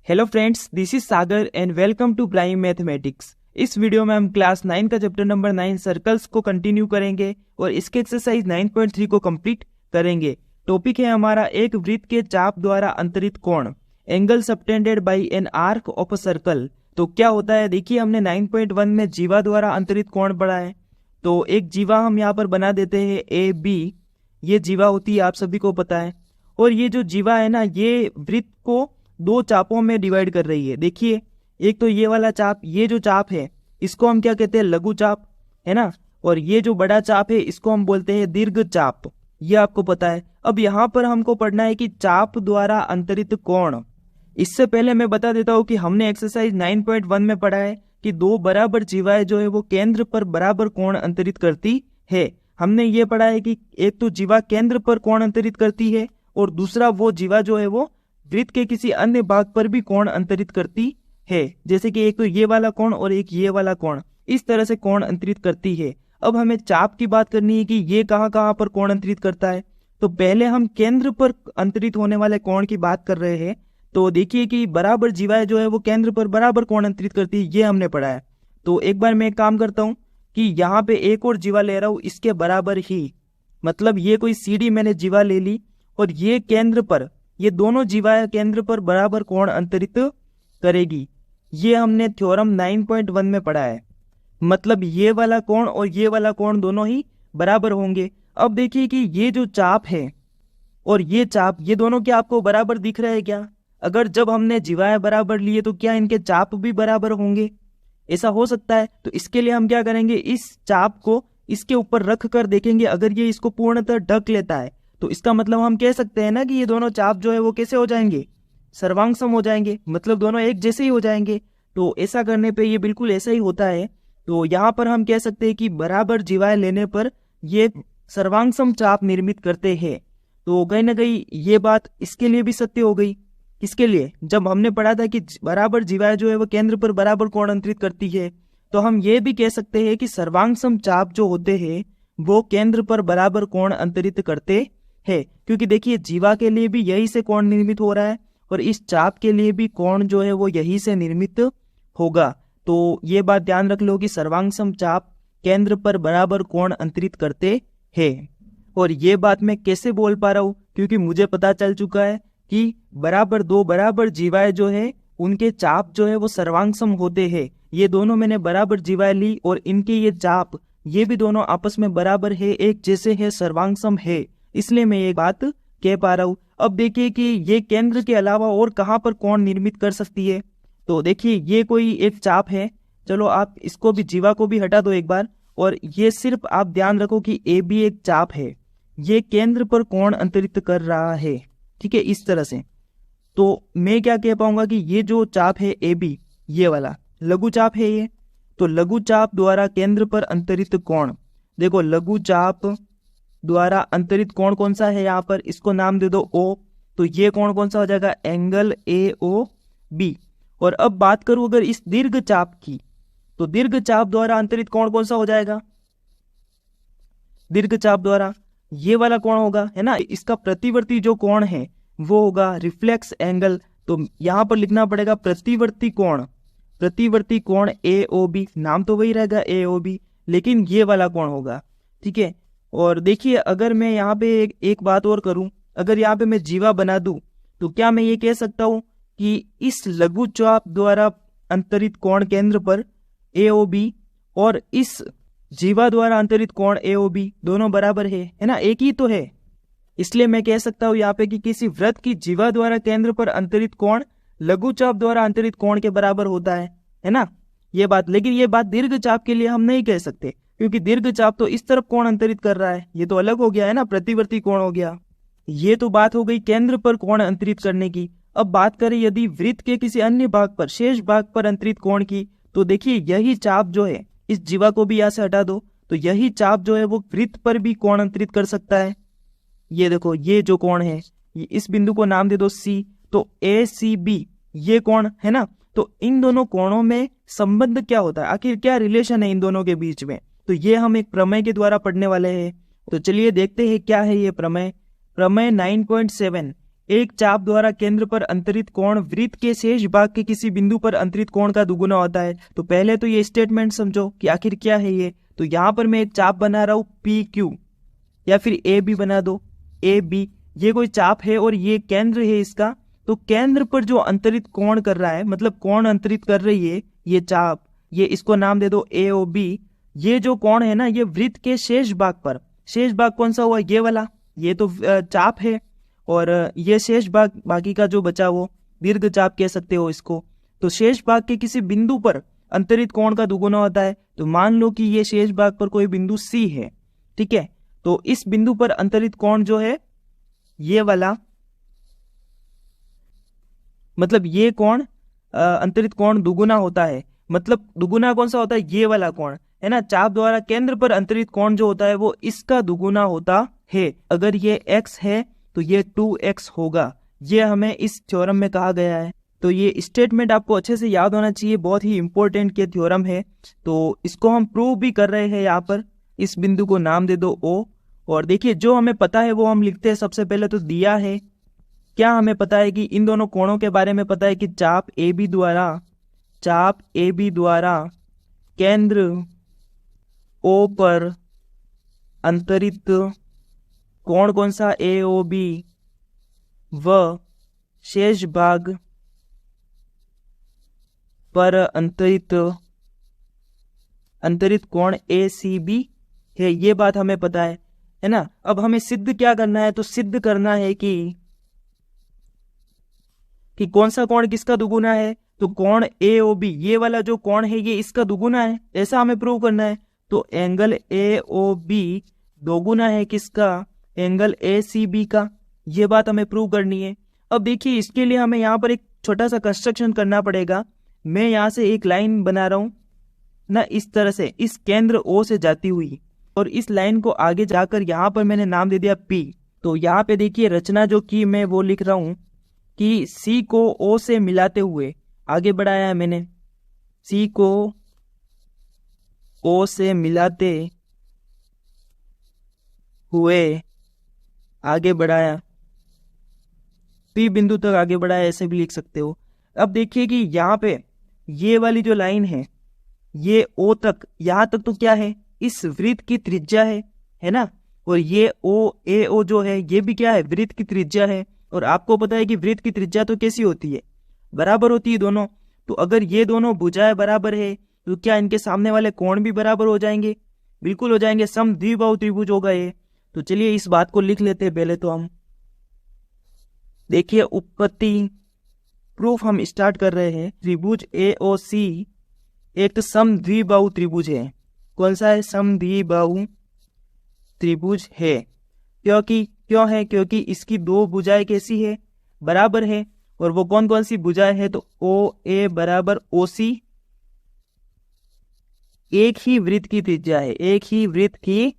Hello friends, this is Sagar and welcome to prime mathematics. इस video में हम class 9 का चैप्टर नंबर 9 सर्कल्स को कंटिन्यू करेंगे और इसके एक्सरसाइज 9.3 को कंप्लीट करेंगे। टॉपिक है हमारा एक वृत्त के चाप द्वारा अंतरित कोण, angle subtended bye an arc of a circle. तो क्या होता है, देखिए हमने 9.1 में जीवा द्वारा अंतरित कोण पढ़ा है। तो एक जीवा हम यहाँ पर बना देते हैं ए बी, ये जीवा होती है, आप सभी को पता है। और ये जो जीवा है ना, ये वृत्त को दो चापों में डिवाइड कर रही है। देखिए, एक तो ये वाला चाप, ये जो चाप है इसको हम क्या कहते हैं, लघु चाप, है ना। और ये जो बड़ा चाप है इसको हम बोलते हैं दीर्घ चाप, ये आपको पता है। अब यहाँ पर हमको पढ़ना है कि चाप द्वारा अंतरित कोण। इससे पहले मैं बता देता हूँ कि हमने एक्सरसाइज 9.1 में पढ़ा है कि दो बराबर जीवाएं जो है वो केंद्र पर बराबर कोण अंतरित करती है। हमने ये पढ़ा है कि एक तो जीवा केंद्र पर कोण अंतरित करती है और दूसरा वो जीवा जो है वो वृत्त के किसी अन्य भाग पर भी कोण अंतरित करती है। जैसे कि एक तो ये वाला कोण और एक ये वाला कोण, इस तरह से कोण अंतरित करती है। अब हमें चाप की बात करनी है कि ये कहाँ कहाँ पर कोण अंतरित करता है। तो पहले हम केंद्र पर अंतरित होने वाले कोण की बात कर रहे हैं। तो देखिए कि बराबर जीवाएं जो है वो केंद्र पर बराबर कोण अंतरित करती है, ये हमने पढ़ा है। तो एक बार मैं एक काम करता हूँ कि यहाँ पे एक और जीवा ले रहा हूँ इसके बराबर ही, मतलब ये कोई सीडी मैंने जीवा ले ली और ये केंद्र पर, ये दोनों जीवाएं केंद्र पर बराबर कोण अंतरित करेगी। ये हमने थ्योरम 9.1 में पढ़ा है, मतलब ये वाला कोण और ये वाला कोण दोनों ही बराबर होंगे। अब देखिए कि ये जो चाप है और ये चाप, ये दोनों क्या आपको बराबर दिख रहे हैं क्या? अगर जब हमने जीवाएं बराबर लिए तो क्या इनके चाप भी बराबर होंगे? ऐसा हो सकता है। तो इसके लिए हम क्या करेंगे, इस चाप को इसके ऊपर रख कर देखेंगे। अगर ये इसको पूर्णतः ढक लेता है तो इसका मतलब हम कह सकते हैं ना कि ये दोनों चाप जो है वो कैसे हो जाएंगे, सर्वांगसम हो जाएंगे, मतलब दोनों एक जैसे ही हो जाएंगे। तो ऐसा करने पे ये बिल्कुल ऐसा ही होता है। तो यहाँ पर हम कह सकते हैं कि बराबर जीवाएं लेने पर ये सर्वांगसम चाप निर्मित करते हैं। तो कहीं ना कहीं ये बात इसके लिए भी सत्य हो गई। इसके लिए जब हमने पढ़ा था कि बराबर जीवाएं जो है वो केंद्र पर बराबर कोण अंतरित करती है, तो हम ये भी कह सकते हैं कि सर्वांगसम चाप जो होते हैं वो केंद्र पर बराबर कोण अंतरित करते है। क्योंकि देखिए जीवा के लिए भी यही से कोण निर्मित हो रहा है और इस चाप के लिए भी कोण जो है वो यही से निर्मित होगा। तो ये बात ध्यान रख लो कि सर्वांगसम चाप केंद्र पर बराबर कोण अंतरित करते हैं। और ये बात मैं कैसे बोल पा रहा हूँ, क्योंकि मुझे पता चल चुका है कि बराबर दो बराबर जीवाएं जो है उनके चाप जो है वो सर्वांगसम होते हैं। ये दोनों मैंने बराबर जीवाएं ली और इनके ये चाप, ये भी दोनों आपस में बराबर है, एक जैसे है, सर्वांगसम है, इसलिए मैं ये बात कह पा रहा हूँ। अब देखिए कि ये केंद्र के अलावा और कहाँ पर कोण निर्मित कर सकती है। तो देखिए ये कोई एक चाप है, चलो आप इसको भी, जीवा को भी हटा दो एक बार, और ये सिर्फ आप ध्यान रखो कि ए भी एक चाप है, ये केंद्र पर कोण अंतरित कर रहा है, ठीक है, इस तरह से। तो मैं क्या कह पाऊंगा कि ये जो चाप है ए बी, ये वाला लघु चाप है ये। तो लघु चाप द्वारा केंद्र पर अंतरित कोण, देखो लघु चाप द्वारा अंतरित कोण कौन सा है, यहाँ पर इसको नाम दे दो O। तो ये कोण कौन सा हो जाएगा, एंगल AOB। और अब बात करूं अगर इस दीर्घ चाप की, तो दीर्घ चाप द्वारा अंतरित कोण कौन सा हो जाएगा, दीर्घ चाप द्वारा ये वाला कोण होगा, है ना। इसका प्रतिवर्ती जो कोण है वो होगा रिफ्लेक्स एंगल। तो यहाँ पर लिखना पड़ेगा प्रतिवर्ती कोण, प्रतिवर्ती कोण AOB, नाम तो वही रहेगा AOB, लेकिन ये वाला कोण होगा, ठीक है। और देखिए अगर मैं यहाँ पे एक बात और करूं, अगर यहाँ पे मैं जीवा बना दूं तो क्या मैं ये कह सकता हूं कि इस लघु चाप द्वारा अंतरित कोण केंद्र पर AOB और इस जीवा द्वारा अंतरित कोण AOB दोनों बराबर है ना, एक ही तो है। इसलिए मैं कह सकता हूं यहाँ पे कि किसी वृत्त की जीवा द्वारा केंद्र पर अंतरित कोण लघु चाप द्वारा अंतरित कोण के बराबर होता है ना, ये बात। लेकिन ये बात दीर्घ चाप के लिए हम नहीं कह सकते, क्योंकि दीर्घ चाप तो इस तरफ कोण अंतरित कर रहा है, ये तो अलग हो गया है ना, प्रतिवर्ती कोण हो गया। ये तो बात हो गई केंद्र पर कोण अंतरित करने की। अब बात करें यदि वृत्त के किसी अन्य भाग पर, शेष भाग पर अंतरित कोण की, तो देखिए यही चाप जो है, इस जीवा को भी यहाँ से हटा दो, तो यही चाप जो है वो वृत्त पर भी कोण अंतरित कर सकता है। ये देखो ये जो कोण है, ये इस बिंदु को नाम दे दो C। तो ACB ये कोण है ना, तो इन दोनों कोणों में संबंध क्या होता है, आखिर क्या रिलेशन है इन दोनों के बीच में, तो ये हम एक प्रमेय के द्वारा पढ़ने वाले हैं। तो चलिए देखते हैं क्या है ये प्रमेय। प्रमेय 9.7, एक चाप द्वारा केंद्र पर अंतरित कोण वृत्त के शेष भाग के किसी बिंदु पर अंतरित कोण का दुगुना होता है। तो पहले तो ये स्टेटमेंट समझो कि आखिर क्या है ये। तो यहाँ पर मैं एक चाप बना रहा हूँ PQ, या फिर AB बना दो AB। ये कोई चाप है और ये केंद्र है इसका। तो केंद्र पर जो अंतरित कोण कर रहा है, मतलब कोण अंतरित कर रही है ये चाप, ये इसको नाम दे दो AOB। ये जो कोण है ना, ये वृत्त के शेष भाग पर, शेष भाग कौन सा हुआ, ये वाला, ये तो चाप है, और ये शेष भाग बाकी का जो बचा वो दीर्घ चाप कह सकते हो इसको। तो शेष भाग के किसी बिंदु पर अंतरित कोण का दुगुना होता है। तो मान लो कि ये शेष भाग पर कोई बिंदु C है, ठीक है। तो इस बिंदु पर अंतरित कोण जो है ये वाला, मतलब ये कोण अंतरित कोण दुगुना होता है। मतलब दुगुना कौन सा होता है, ये वाला कोण है ना। चाप द्वारा केंद्र पर अंतरित कोण जो होता है वो इसका दुगुना होता है। अगर ये x है तो ये 2x होगा। ये हमें इस थ्योरम में कहा गया है। तो ये स्टेटमेंट आपको अच्छे से याद होना चाहिए, बहुत ही इंपॉर्टेंट के थ्योरम है। तो इसको हम प्रूव भी कर रहे हैं यहाँ पर। इस बिंदु को नाम दे दो O, और देखिए जो हमें पता है वो हम लिखते हैं। सबसे पहले तो दिया है, क्या हमें पता है कि इन दोनों कोणों के बारे में पता है कि चाप AB द्वारा केंद्र O पर अंतरित कोण कौन सा, AOB, व शेष भाग पर अंतरित कोण ACB है। ये बात हमें पता है ना। अब हमें सिद्ध क्या करना है, तो सिद्ध करना है कि कौन सा कोण किसका दुगुना है। तो कोण AOB, ये वाला जो कोण है ये इसका दुगुना है, ऐसा हमें प्रूव करना है। तो एंगल AOB दोगुना है किसका, एंगल ACB का। ये बात हमें प्रूव करनी है। अब देखिए इसके लिए हमें यहाँ पर एक छोटा सा कंस्ट्रक्शन करना पड़ेगा। मैं यहाँ से एक लाइन बना रहा हूँ ना, इस तरह से, इस केंद्र O से जाती हुई, और इस लाइन को आगे जाकर यहाँ पर मैंने नाम दे दिया P। तो यहाँ पे देखिए रचना जो की मैं वो लिख रहा हूँ कि C को O से मिलाते हुए आगे बढ़ाया है मैंने। C को O से मिलाते हुए आगे बढ़ाया, P बिंदु तक आगे बढ़ाया, ऐसे भी लिख सकते हो। अब देखिए कि यहाँ पे ये वाली जो लाइन है ये O तक, यहाँ तक तो क्या है, इस वृत्त की त्रिज्या है ना। और ये AO जो है ये भी क्या है, वृत्त की त्रिज्या है। और आपको पता है कि वृत्त की त्रिज्या तो कैसी होती है, बराबर होती है दोनों। तो अगर ये दोनों भुजाएं बराबर है तो क्या इनके सामने वाले कोण भी बराबर हो जाएंगे, बिल्कुल हो जाएंगे। समद्विबाहु त्रिभुज होगा ये। तो चलिए इस बात को लिख लेते हैं पहले तो हम। देखिए उत्पत्ति प्रूफ हम स्टार्ट कर रहे हैं। त्रिभुज AOC एक समद्विबाहु त्रिभुज है। कौन सा है, समद्विबाहु त्रिभुज है। क्यों है, क्योंकि इसकी दो भुजाएं कैसी है, बराबर है। और वो कौन कौन सी भुजाएं है, तो OA बराबर OC, एक ही वृत्त की त्रिज्या है, एक ही वृत्त की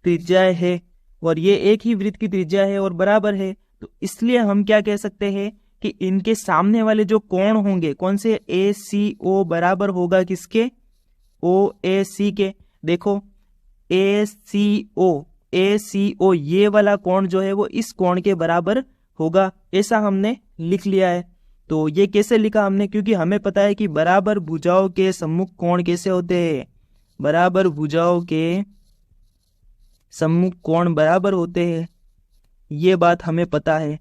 त्रिज्या है, और ये एक ही वृत्त की त्रिज्या है और बराबर है। तो इसलिए हम क्या कह सकते हैं कि इनके सामने वाले जो कोण होंगे कौन से, ACO बराबर होगा किसके, OAC के। देखो ACO ये वाला कोण जो है वो इस कोण के बराबर होगा, ऐसा हमने लिख लिया है। तो ये कैसे लिखा हमने, क्योंकि हमें पता है कि बराबर भुजाओं के सम्मुख कोण कैसे होते हैं, बराबर भुजाओं के सम्मुख कोण बराबर होते हैं, ये बात हमें पता है।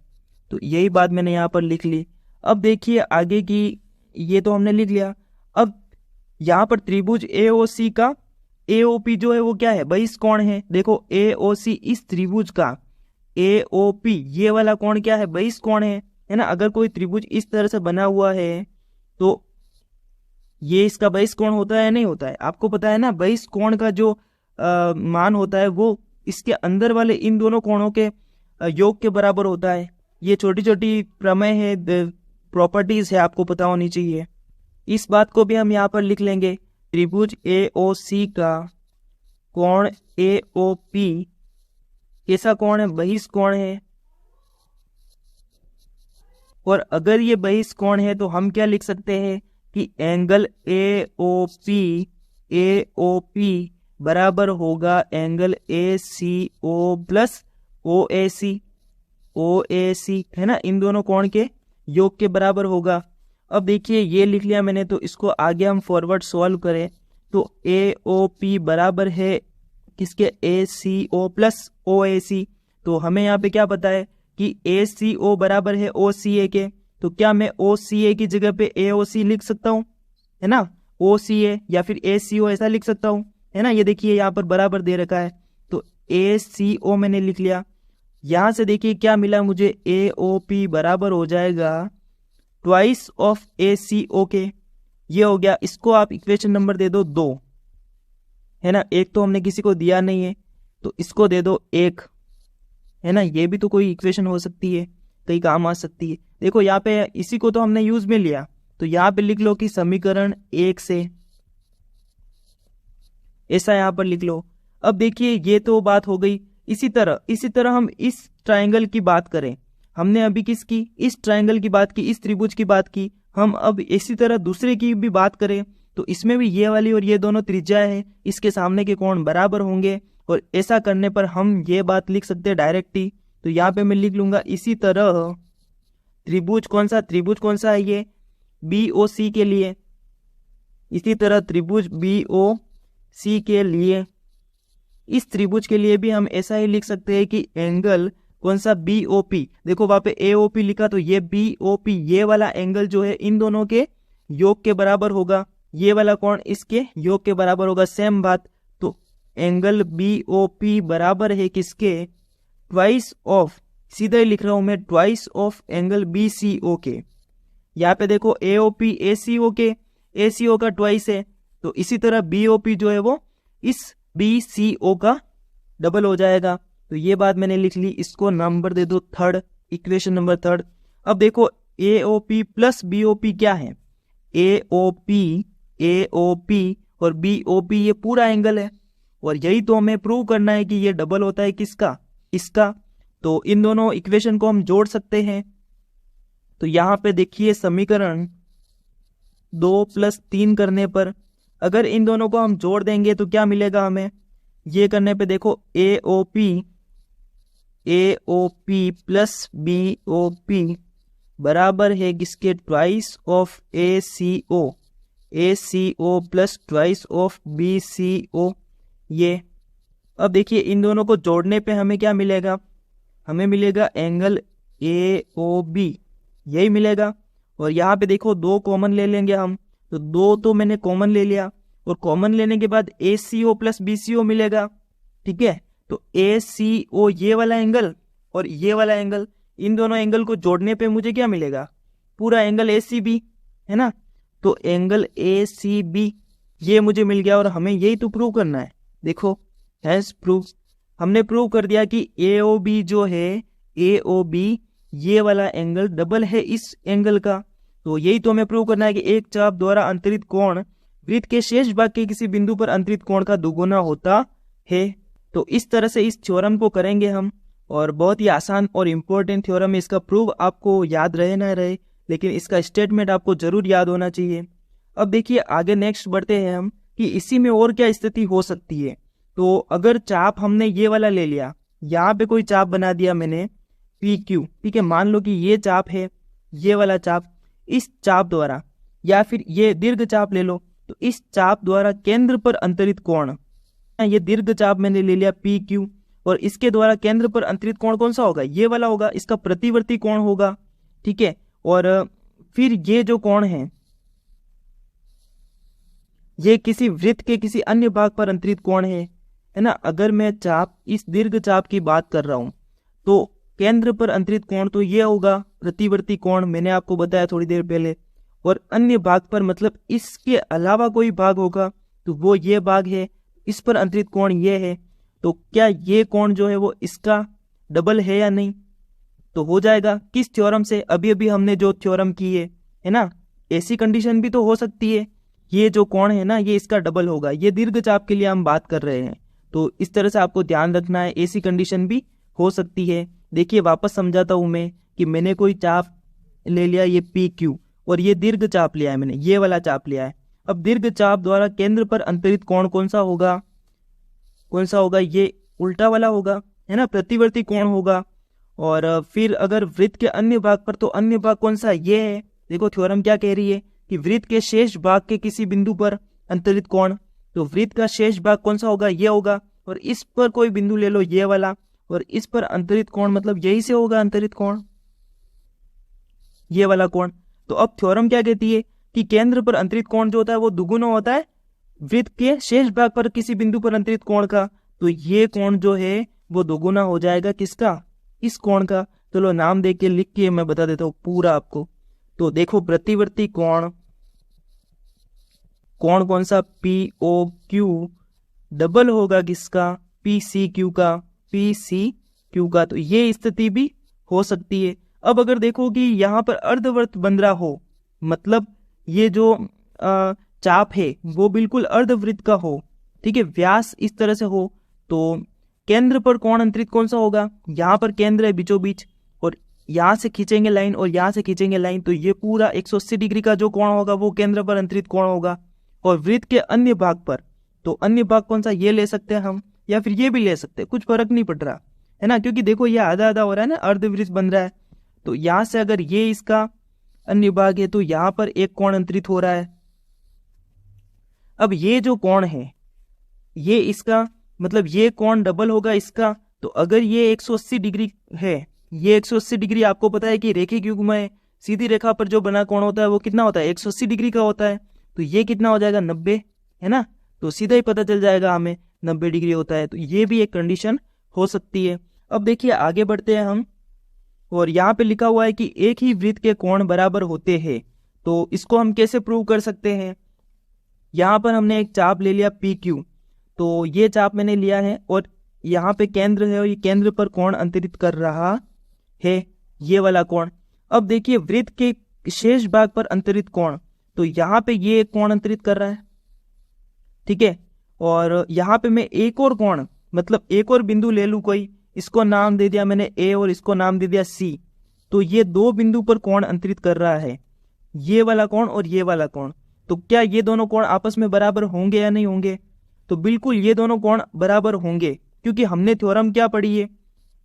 तो यही बात मैंने यहाँ पर लिख ली। अब देखिए आगे की, ये तो हमने लिख लिया। अब यहाँ पर त्रिभुज AOC का AOP जो है वो क्या है, बहिष कोण है। देखो AOC इस त्रिभुज का AOP ये वाला कोण क्या है, बहिष कोण है ना। अगर कोई त्रिभुज इस तरह से बना हुआ है तो ये इसका बहिष कोण होता है, नहीं होता है, आपको पता है ना। बहिष कोण का जो मान होता है वो इसके अंदर वाले इन दोनों कोणों के योग के बराबर होता है। ये छोटी छोटी प्रमेय है, प्रॉपर्टीज है, आपको पता होनी चाहिए। इस बात को भी हम यहाँ पर लिख लेंगे। त्रिभुज AOC का कोण AOP कैसा कोण है, बहिष कोण है। और अगर ये बहिष कोण है तो हम क्या लिख सकते हैं कि एंगल AOP बराबर होगा एंगल ACO प्लस ओ ए सी है ना, इन दोनों कोण के योग के बराबर होगा। अब देखिए ये लिख लिया मैंने, तो इसको आगे हम फॉरवर्ड सॉल्व करें तो ए ओ पी बराबर है किसके, ए सी ओ प्लस ओ ए सी। तो हमें यहाँ पे क्या पता है कि ए सी ओ बराबर है ओ सी ए के, तो क्या मैं ओ सी ए की जगह पे ए ओ सी लिख सकता हूँ, है ना, ओ सी ए या फिर ए सी ओ ऐसा लिख सकता हूँ, है ना। ये देखिए यहाँ पर बराबर दे रखा है, तो ए सी ओ मैंने लिख लिया। यहाँ से देखिए क्या मिला मुझे, ए ओ पी बराबर हो जाएगा twice of A C O के। ये हो गया, इसको आप इक्वेशन नंबर दे दो 2, है ना, एक तो हमने किसी को दिया नहीं है तो इसको दे दो 1, है ना। ये भी तो कोई इक्वेशन हो सकती है, कई काम आ सकती है। देखो यहाँ पे इसी को तो हमने यूज में लिया, तो यहाँ पे लिख लो कि समीकरण 1 से, ऐसा यहाँ पर लिख लो। अब देखिए ये तो बात हो गई। इसी तरह हम इस ट्रायंगल की बात करें, हमने अभी किसकी, इस ट्रायंगल की बात की, इस त्रिभुज की बात की। हम अब इसी तरह दूसरे की भी बात करें तो इसमें भी ये वाली और ये दोनों त्रिज्याएं हैं, इसके सामने के कोण बराबर होंगे, और ऐसा करने पर हम ये बात लिख सकते हैं डायरेक्ट ही। तो यहाँ पे मैं लिख लूंगा इसी तरह त्रिभुज कौन सा है, ये बी ओ सी के लिए। इसी तरह त्रिभुज बी ओ सी के लिए, इस त्रिभुज के लिए भी हम ऐसा ही लिख सकते हैं कि एंगल कौन सा, बी ओ पी। देखो वहां पे ए ओ पी लिखा, तो ये बी ओ पी, ये वाला एंगल जो है इन दोनों के योग के बराबर होगा, ये वाला कोण इसके योग के बराबर होगा, सेम बात। तो एंगल बी ओ पी बराबर है किसके, ट्वाइस ऑफ, सीधा ही लिख रहा हूं मैं, twice of angle B C O के। यहाँ पे देखो A O P A C O के, ए सी ओ का ट्वाइस है, तो इसी तरह बी ओ पी जो है वो इस बी सी ओ का डबल हो जाएगा। तो ये बात मैंने लिख ली, इसको नंबर दे दो 3rd, इक्वेशन नंबर 3rd। अब देखो A O P plus B O P क्या है, ए ओ पी और बी ओ पी ये पूरा एंगल है, और यही तो हमें प्रूव करना है कि ये डबल होता है किसका, इसका। तो इन दोनों इक्वेशन को हम जोड़ सकते हैं। तो यहाँ पे देखिए समीकरण 2 + 3 करने पर अगर इन दोनों को हम जोड़ देंगे तो क्या मिलेगा हमें, ये करने पे देखो A O P plus B O P बराबर है किसके, twice of A C O plus twice of B C O. ये अब देखिए इन दोनों को जोड़ने पे हमें क्या मिलेगा, हमें मिलेगा एंगल ए ओ बी, यही मिलेगा। और यहाँ पे देखो 2 कॉमन ले लेंगे हम, तो 2 तो मैंने कॉमन ले लिया, और कॉमन लेने के बाद ए C O plus B C ओ मिलेगा, ठीक है। तो ए सी ओ ये वाला एंगल और ये वाला एंगल, इन दोनों एंगल को जोड़ने पे मुझे क्या मिलेगा, पूरा एंगल ए सी बी, है ना। तो एंगल ए सी बी ये मुझे मिल गया, और हमें यही तो प्रूव करना है। देखो हैज प्रूव, हमने प्रूव कर दिया कि ए ओ बी जो है, ए ओ बी ये वाला एंगल डबल है इस एंगल का। तो यही तो हमें प्रूव करना है कि एक चाप द्वारा अंतरित कोण वृत्त के शेष भाग के किसी बिंदु पर अंतरित कोण का दुगुना होता है। तो इस तरह से इस थ्योरम को करेंगे हम, और बहुत ही आसान और इम्पोर्टेंट थ्योरम है। इसका प्रूव आपको याद रहे ना रहे, लेकिन इसका स्टेटमेंट आपको जरूर याद होना चाहिए। अब देखिए आगे नेक्स्ट बढ़ते हैं हम कि इसी में और क्या स्थिति हो सकती है। तो अगर चाप हमने ये वाला ले लिया, यहाँ पे कोई चाप बना दिया मैंने पी क्यू, ठीक है, मान लो कि ये चाप है, ये वाला चाप, इस चाप द्वारा, या फिर ये दीर्घ चाप ले लो, तो इस चाप द्वारा केंद्र पर अंतरित कोण, ये दीर्घ चाप मैंने ले लिया पी क्यू, और इसके द्वारा केंद्र पर अंतरित कोण कौन सा होगा, ये वाला होगा, इसका प्रतिवर्ती कोण होगा, ठीक है। और फिर ये जो कोण है ये किसी वृत्त के किसी अन्य भाग पर अंतरित कोण है ना। अगर मैं चाप, इस दीर्घ चाप की बात कर रहा हूं, तो केंद्र पर अंतरित कोण तो ये होगा प्रतिवर्ती कोण, मैंने आपको बताया थोड़ी देर पहले। और अन्य भाग पर मतलब इसके अलावा कोई भाग होगा तो वो ये भाग है, इस पर अंतरित कोण ये है। तो क्या ये कोण जो है वो इसका डबल है या नहीं, तो हो जाएगा किस थ्योरम से, अभी अभी हमने जो थ्योरम की है ना। ऐसी कंडीशन भी तो हो सकती है, ये जो कोण है ना ये इसका डबल होगा, ये दीर्घ चाप के लिए हम बात कर रहे हैं। तो इस तरह से आपको ध्यान रखना है, ऐसी कंडीशन भी हो सकती है। देखिए वापस समझाता हूं मैं कि मैंने कोई चाप ले लिया ये पी क्यू, और ये दीर्घ चाप लिया है मैंने, ये वाला चाप लिया है। अब दीर्घ चाप द्वारा केंद्र पर अंतरित कोण कौन सा होगा, ये उल्टा वाला होगा, है ना, प्रतिवर्ती कोण होगा। और फिर अगर वृत्त के अन्य भाग पर, तो अन्य भाग कौन सा, ये है। देखो थ्योरम क्या कह रही है कि वृत्त के शेष भाग के किसी बिंदु पर अंतरित कोण, तो वृत्त का शेष भाग कौन सा होगा, ये होगा। और इस पर कोई बिंदु ले लो, ये वाला, और इस पर अंतरित कोण मतलब यही से होगा अंतरित कोण, ये वाला कोण। तो अब थ्योरम क्या कहती है कि केंद्र पर अंतरित कोण जो होता है वो दुगुना होता है वृत्त के शेष भाग पर किसी बिंदु पर अंतरित कोण का। तो ये कोण जो है वो दोगुना हो जाएगा किसका, इस कोण का। चलो नाम दे के लिख के मैं बता देता हूँ पूरा आपको। तो देखो प्रतिवर्ती कोण, कोण कौन सा, पी ओ क्यू, डबल होगा किसका, पी सी क्यू का, पी सी क्यू का। तो ये स्थिति भी हो सकती है। अब अगर देखो कि यहाँ पर अर्धवृत्त बन रहा हो, मतलब ये जो चाप है वो बिल्कुल अर्धवृत्त का हो, ठीक है, व्यास इस तरह से हो, तो केंद्र पर कोण अंतरित कौन सा होगा, यहाँ पर केंद्र है बीचों बीच, और यहाँ से खींचेंगे लाइन और यहाँ से खींचेंगे लाइन, तो ये पूरा 180 डिग्री का जो कोण होगा वो केंद्र पर अंतरित कोण होगा। और वृत्त के अन्य भाग पर, तो अन्य भाग कौन सा, ये ले सकते हैं हम, या फिर ये भी ले सकते हैं, कुछ फर्क नहीं पड़ रहा है ना, क्योंकि देखो ये आधा आधा हो रहा है ना, अर्धवृत्त बन रहा है। तो यहाँ से अगर ये इसका अन्य भाग है तो यहाँ पर एक कोण अंतरित हो रहा है। अब ये जो कोण है ये इसका मतलब ये कोण डबल होगा इसका। तो अगर ये 180 डिग्री है, ये 180 डिग्री आपको पता है कि रेखिक युग्म है, सीधी रेखा पर जो बना कोण होता है वो कितना होता है, 180 डिग्री का होता है। तो ये कितना हो जाएगा, 90, है ना। तो सीधा ही पता चल जाएगा हमें 90 डिग्री होता है। तो ये भी एक कंडीशन हो सकती है। अब देखिए आगे बढ़ते हैं हम, और यहाँ पे लिखा हुआ है कि एक ही वृत्त के कोण बराबर होते हैं। तो इसको हम कैसे प्रूव कर सकते हैं, यहाँ पर हमने एक चाप ले लिया पी क्यू, तो ये चाप मैंने लिया है और यहाँ पे केंद्र है और ये केंद्र पर कोण अंतरित कर रहा है, ये वाला कोण। अब देखिए वृत्त के शेष भाग पर अंतरित कोण, तो यहाँ पे ये कोण अंतरित कर रहा है, ठीक है। और यहाँ पे मैं एक और कोण मतलब एक और बिंदु ले लूं कोई, इसको नाम दे दिया मैंने ए और इसको नाम दे दिया सी। तो ये दो बिंदु पर कोण अंतरित कर रहा है, ये वाला कोण और ये वाला कोण। तो क्या ये दोनों कोण आपस में बराबर होंगे या नहीं होंगे, तो बिल्कुल ये दोनों कोण बराबर होंगे, क्योंकि हमने थ्योरम क्या पढ़ी है,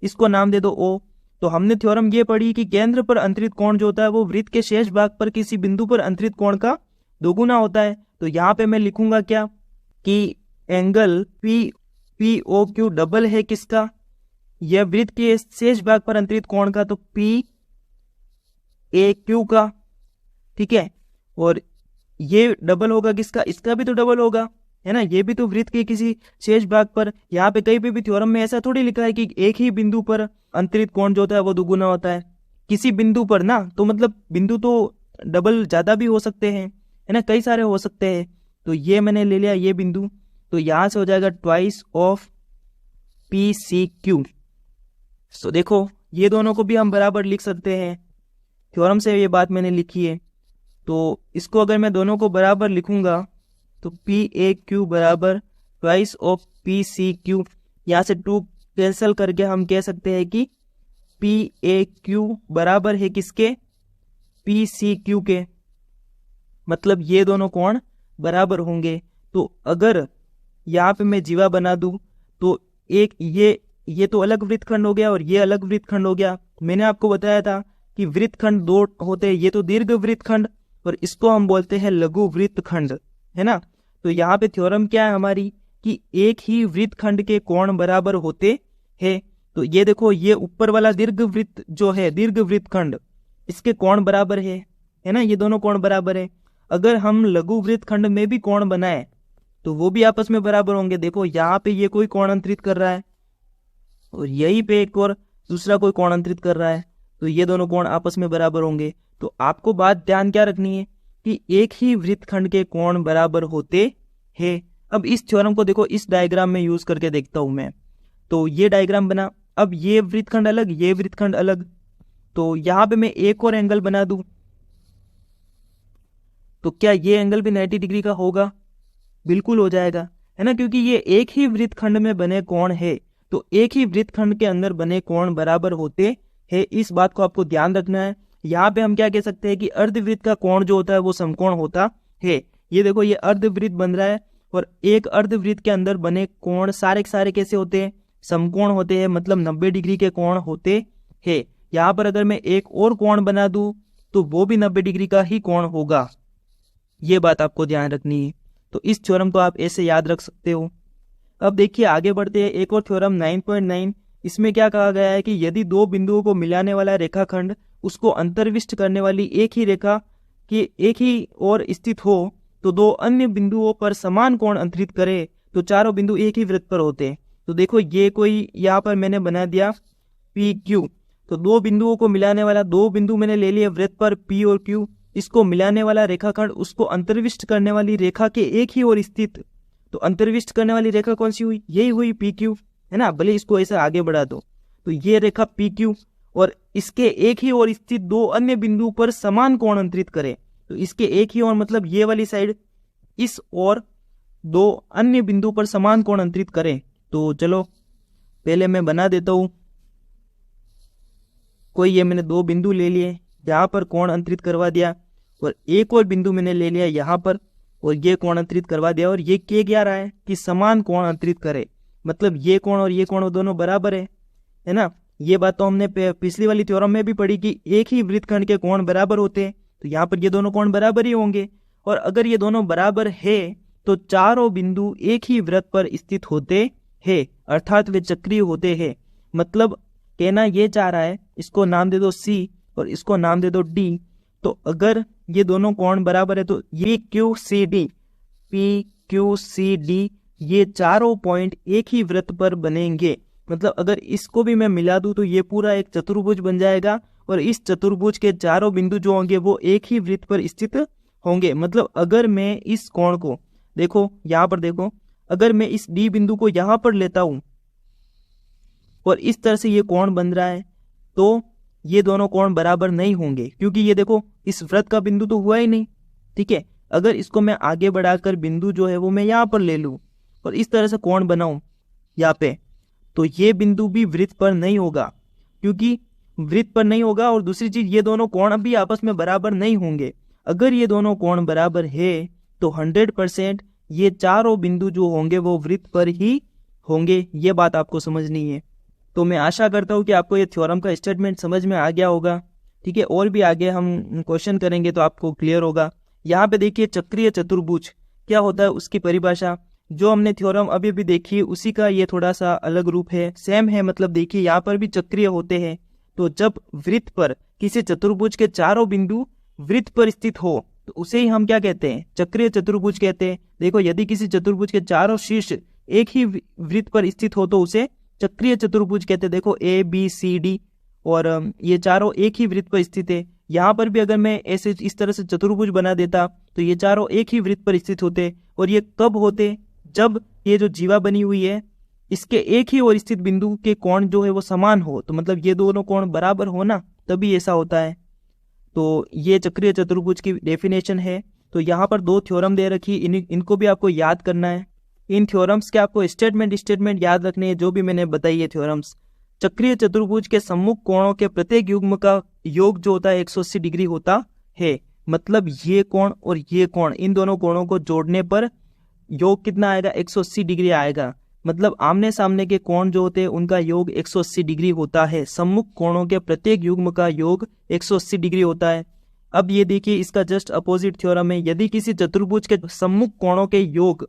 इसको नाम दे दो ओ। तो हमने थ्योरम ये पढ़ी कि केंद्र पर अंतरित कोण जो होता है वो वृत्त के शेष भाग पर किसी बिंदु पर अंतरित कोण का दोगुना होता है। तो यहाँ पे मैं लिखूंगा क्या कि angle P O Q double है किसका, यह वृत्त के शेष भाग पर अंतरित कोण का, तो पी ए क्यू का, ठीक है। और ये डबल होगा किसका, इसका भी तो डबल होगा, है ना, ये भी तो वृत्त के किसी शेष भाग पर। यहाँ पे कहीं पे भी थ्योरम में ऐसा थोड़ी लिखा है कि एक ही बिंदु पर अंतरित कोण जो होता है वो दुगुना होता है, किसी बिंदु पर ना, तो मतलब बिंदु तो डबल ज्यादा भी हो सकते हैं, है ना, कई सारे हो सकते हैं। तो ये मैंने ले लिया ये बिंदु, तो यहां से हो जाएगा twice of P C Q. तो देखो ये दोनों को भी हम बराबर लिख सकते हैं, थ्योरम से ये बात मैंने लिखी है। तो इसको अगर मैं दोनों को बराबर लिखूंगा तो पी ए क्यू बराबर twice of P C Q, यहाँ से 2 कैंसिल करके हम कह सकते हैं कि पी ए क्यू बराबर है किसके, पी सी क्यू के, मतलब ये दोनों कोण बराबर होंगे। तो अगर यहाँ पे मैं जीवा बना दूं तो एक ये तो अलग वृत्तखंड हो गया और ये अलग वृत्तखंड हो गया। मैंने आपको बताया था कि वृत्तखंड दो होते हैं, ये तो दीर्घ वृत्तखंड और इसको हम बोलते हैं लघु वृत्तखंड, है ना। तो यहाँ पे थ्योरम क्या है हमारी कि एक ही वृत्तखंड के कोण बराबर होते हैं। तो ये देखो ये ऊपर वाला दीर्घ वृत्त जो है, दीर्घ वृत्तखंड, इसके कोण बराबर है ना, ये दोनों कोण बराबर है। अगर हम लघु वृत्तखंड में भी कोण बनाए तो वो भी आपस में बराबर होंगे। देखो यहाँ पे ये कोई कोण अंतरित कर रहा है और यहीं पे एक और दूसरा कोई कोण अंतरित कर रहा है, तो ये दोनों कोण आपस में बराबर होंगे। तो आपको बात ध्यान क्या रखनी है कि एक ही वृत्तखंड के कोण बराबर होते हैं। अब इस थ्योरम को देखो इस डायग्राम में यूज करके देखता हूं मैं। तो ये डायग्राम बना, अब ये वृत्तखंड अलग, ये वृत्तखंड अलग, तो यहां पे मैं एक और एंगल बना दूं तो क्या ये एंगल भी 90 डिग्री का होगा, बिल्कुल हो जाएगा, है ना, क्योंकि ये एक ही वृत्तखंड में बने कोण है। तो एक ही वृत्तखंड के अंदर बने कोण बराबर होते हैं, इस बात को आपको ध्यान रखना है। यहाँ पे हम क्या कह सकते हैं कि अर्धवृत्त का कोण जो होता है वो समकोण होता है। ये देखो ये अर्धवृत्त बन रहा है और एक अर्धवृत्त के अंदर बने कोण सारे के सारे कैसे होते हैं, समकोण होते हैं, मतलब 90 डिग्री के कोण होते हैं। यहाँ पर अगर मैं एक और कोण बना दूं तो वो भी 90 डिग्री का ही कोण होगा। ये बात आपको ध्यान रखनी है। तो इस थ्योरम को आप ऐसे याद रख सकते हो। अब देखिए आगे बढ़ते हैं, एक और थ्योरम 9.9। इसमें क्या कहा गया है कि यदि दो बिंदुओं को मिलाने वाला रेखाखंड उसको अंतर्विष्ट करने वाली एक ही रेखा की एक ही ओर स्थित हो तो दो अन्य बिंदुओं पर समान कोण अंतरित करे तो चारों बिंदु एक ही वृत्त पर होते हैं। तो देखो ये कोई यहाँ पर मैंने बना दिया पी क्यू। तो दो बिंदुओं को मिलाने वाला, दो बिंदु मैंने ले लिए वृत्त पर पी और क्यू, इसको मिलाने वाला रेखाखंड उसको अंतर्विष्ट करने वाली रेखा के एक ही ओर स्थित। तो अंतर्विष्ट करने वाली रेखा कौन सी हुई? यही हुई पी क्यू, है ना। भले इसको ऐसे आगे बढ़ा दो तो ये रेखा पी क्यू और इसके एक ही ओर स्थित दो अन्य बिंदु पर समान कोण अंतरित करे। तो इसके एक ही ओर मतलब ये वाली साइड, इस और दो अन्य बिंदु पर समान कोण अंतरित करें। तो चलो पहले मैं बना देता हूं। कोई ये मैंने दो बिंदु ले लिए, यहाँ पर कोण अंतरित करवा दिया और एक और बिंदु मैंने ले लिया यहाँ पर और ये कोण अंतरित करवा दिया। और ये क्या रहा है कि समान कोण अंतरित करे, मतलब ये कोण और ये कोण दोनों बराबर है ना। ये बात तो हमने पिछली वाली थ्योरम में भी पढ़ी कि एक ही वृत्तखंड के कोण बराबर होते हैं। तो यहाँ पर ये दोनों कोण बराबर ही होंगे और अगर ये दोनों बराबर है तो चारों बिंदु एक ही वृत्त पर स्थित होते हैं, अर्थात वे चक्रीय होते हैं। मतलब कहना ये चाह रहा है, इसको नाम दे दो सी और इसको नाम दे दो डी। तो अगर ये दोनों कोण बराबर है तो ये Q C D, P Q C D, ये चारों पॉइंट एक ही वृत्त पर बनेंगे। मतलब अगर इसको भी मैं मिला दूं तो ये पूरा एक चतुर्भुज बन जाएगा और इस चतुर्भुज के चारों बिंदु जो होंगे वो एक ही वृत्त पर स्थित होंगे। मतलब अगर मैं इस कोण को देखो, यहाँ पर देखो, अगर मैं इस डी बिंदु को यहाँ पर लेता हूं और इस तरह से ये कोण बन रहा है तो ये दोनों कोण बराबर नहीं होंगे, क्योंकि ये देखो इस वृत्त का बिंदु तो हुआ ही नहीं। ठीक है, अगर इसको मैं आगे बढ़ाकर बिंदु जो है वो मैं यहाँ पर ले लूं और इस तरह से कोण बनाऊं यहाँ पे, तो ये बिंदु भी वृत्त पर नहीं होगा, क्योंकि वृत्त पर नहीं होगा। और दूसरी चीज, ये दोनों कोण भी आपस में बराबर नहीं होंगे। अगर ये दोनों कोण बराबर है तो 100% ये चारों बिंदु जो होंगे वो वृत्त पर ही होंगे। ये बात आपको समझनी है। तो मैं आशा करता हूँ कि आपको ये थ्योरम का स्टेटमेंट समझ में आ गया होगा। ठीक है, और भी आगे हम क्वेश्चन करेंगे तो आपको क्लियर होगा। यहाँ पे देखिए चक्रीय चतुर्भुज क्या होता है, उसकी परिभाषा जो हमने थ्योरम अभी भी देखी उसी का ये थोड़ा सा अलग रूप है, सेम है। मतलब देखिए यहाँ पर भी चक्रीय होते हैं। तो जब वृत्त पर किसी चतुर्भुज के चारों बिंदु वृत्त पर स्थित हो तो उसे ही हम क्या कहते हैं? चक्रीय चतुर्भुज कहते हैं। देखो यदि किसी चतुर्भुज के चारों शीर्ष एक ही वृत्त पर स्थित हो तो उसे चक्रीय चतुर्भुज कहते हैं। देखो ए बी सी डी और ये चारों एक ही वृत्त पर स्थित है। यहाँ पर भी अगर मैं ऐसे इस तरह से चतुर्भुज बना देता तो ये चारों एक ही वृत्त पर स्थित होते। और ये कब होते? जब ये जो जीवा बनी हुई है इसके एक ही ओर स्थित बिंदु के कोण जो है वो समान हो। तो मतलब ये दोनों कोण बराबर हो ना, तभी ऐसा होता है। तो ये चक्रीय चतुर्भुज की डेफिनेशन है। तो यहाँ पर दो थ्योरम दे रखी, इनको भी आपको याद करना है। इन थ्योरम्स के आपको स्टेटमेंट याद रखने हैं जो भी मैंने बताई है थ्योरम्स। चक्रीय चतुर्भुज के सम्मुख कोणों के प्रत्येक युग्म का योग जो होता है 180 डिग्री होता है। मतलब ये कोण और ये कोण, इन दोनों कोणों को जोड़ने पर योग कितना आएगा? 180 डिग्री आएगा। मतलब आमने सामने के कोण जो होते हैं उनका योग 180 डिग्री होता है। सम्मुख कोणों के प्रत्येक युग्म का योग 180 डिग्री होता है। अब ये देखिए इसका जस्ट अपोजिट थ्योरम है। यदि किसी चतुर्भुज के सम्मुख कोणों के योग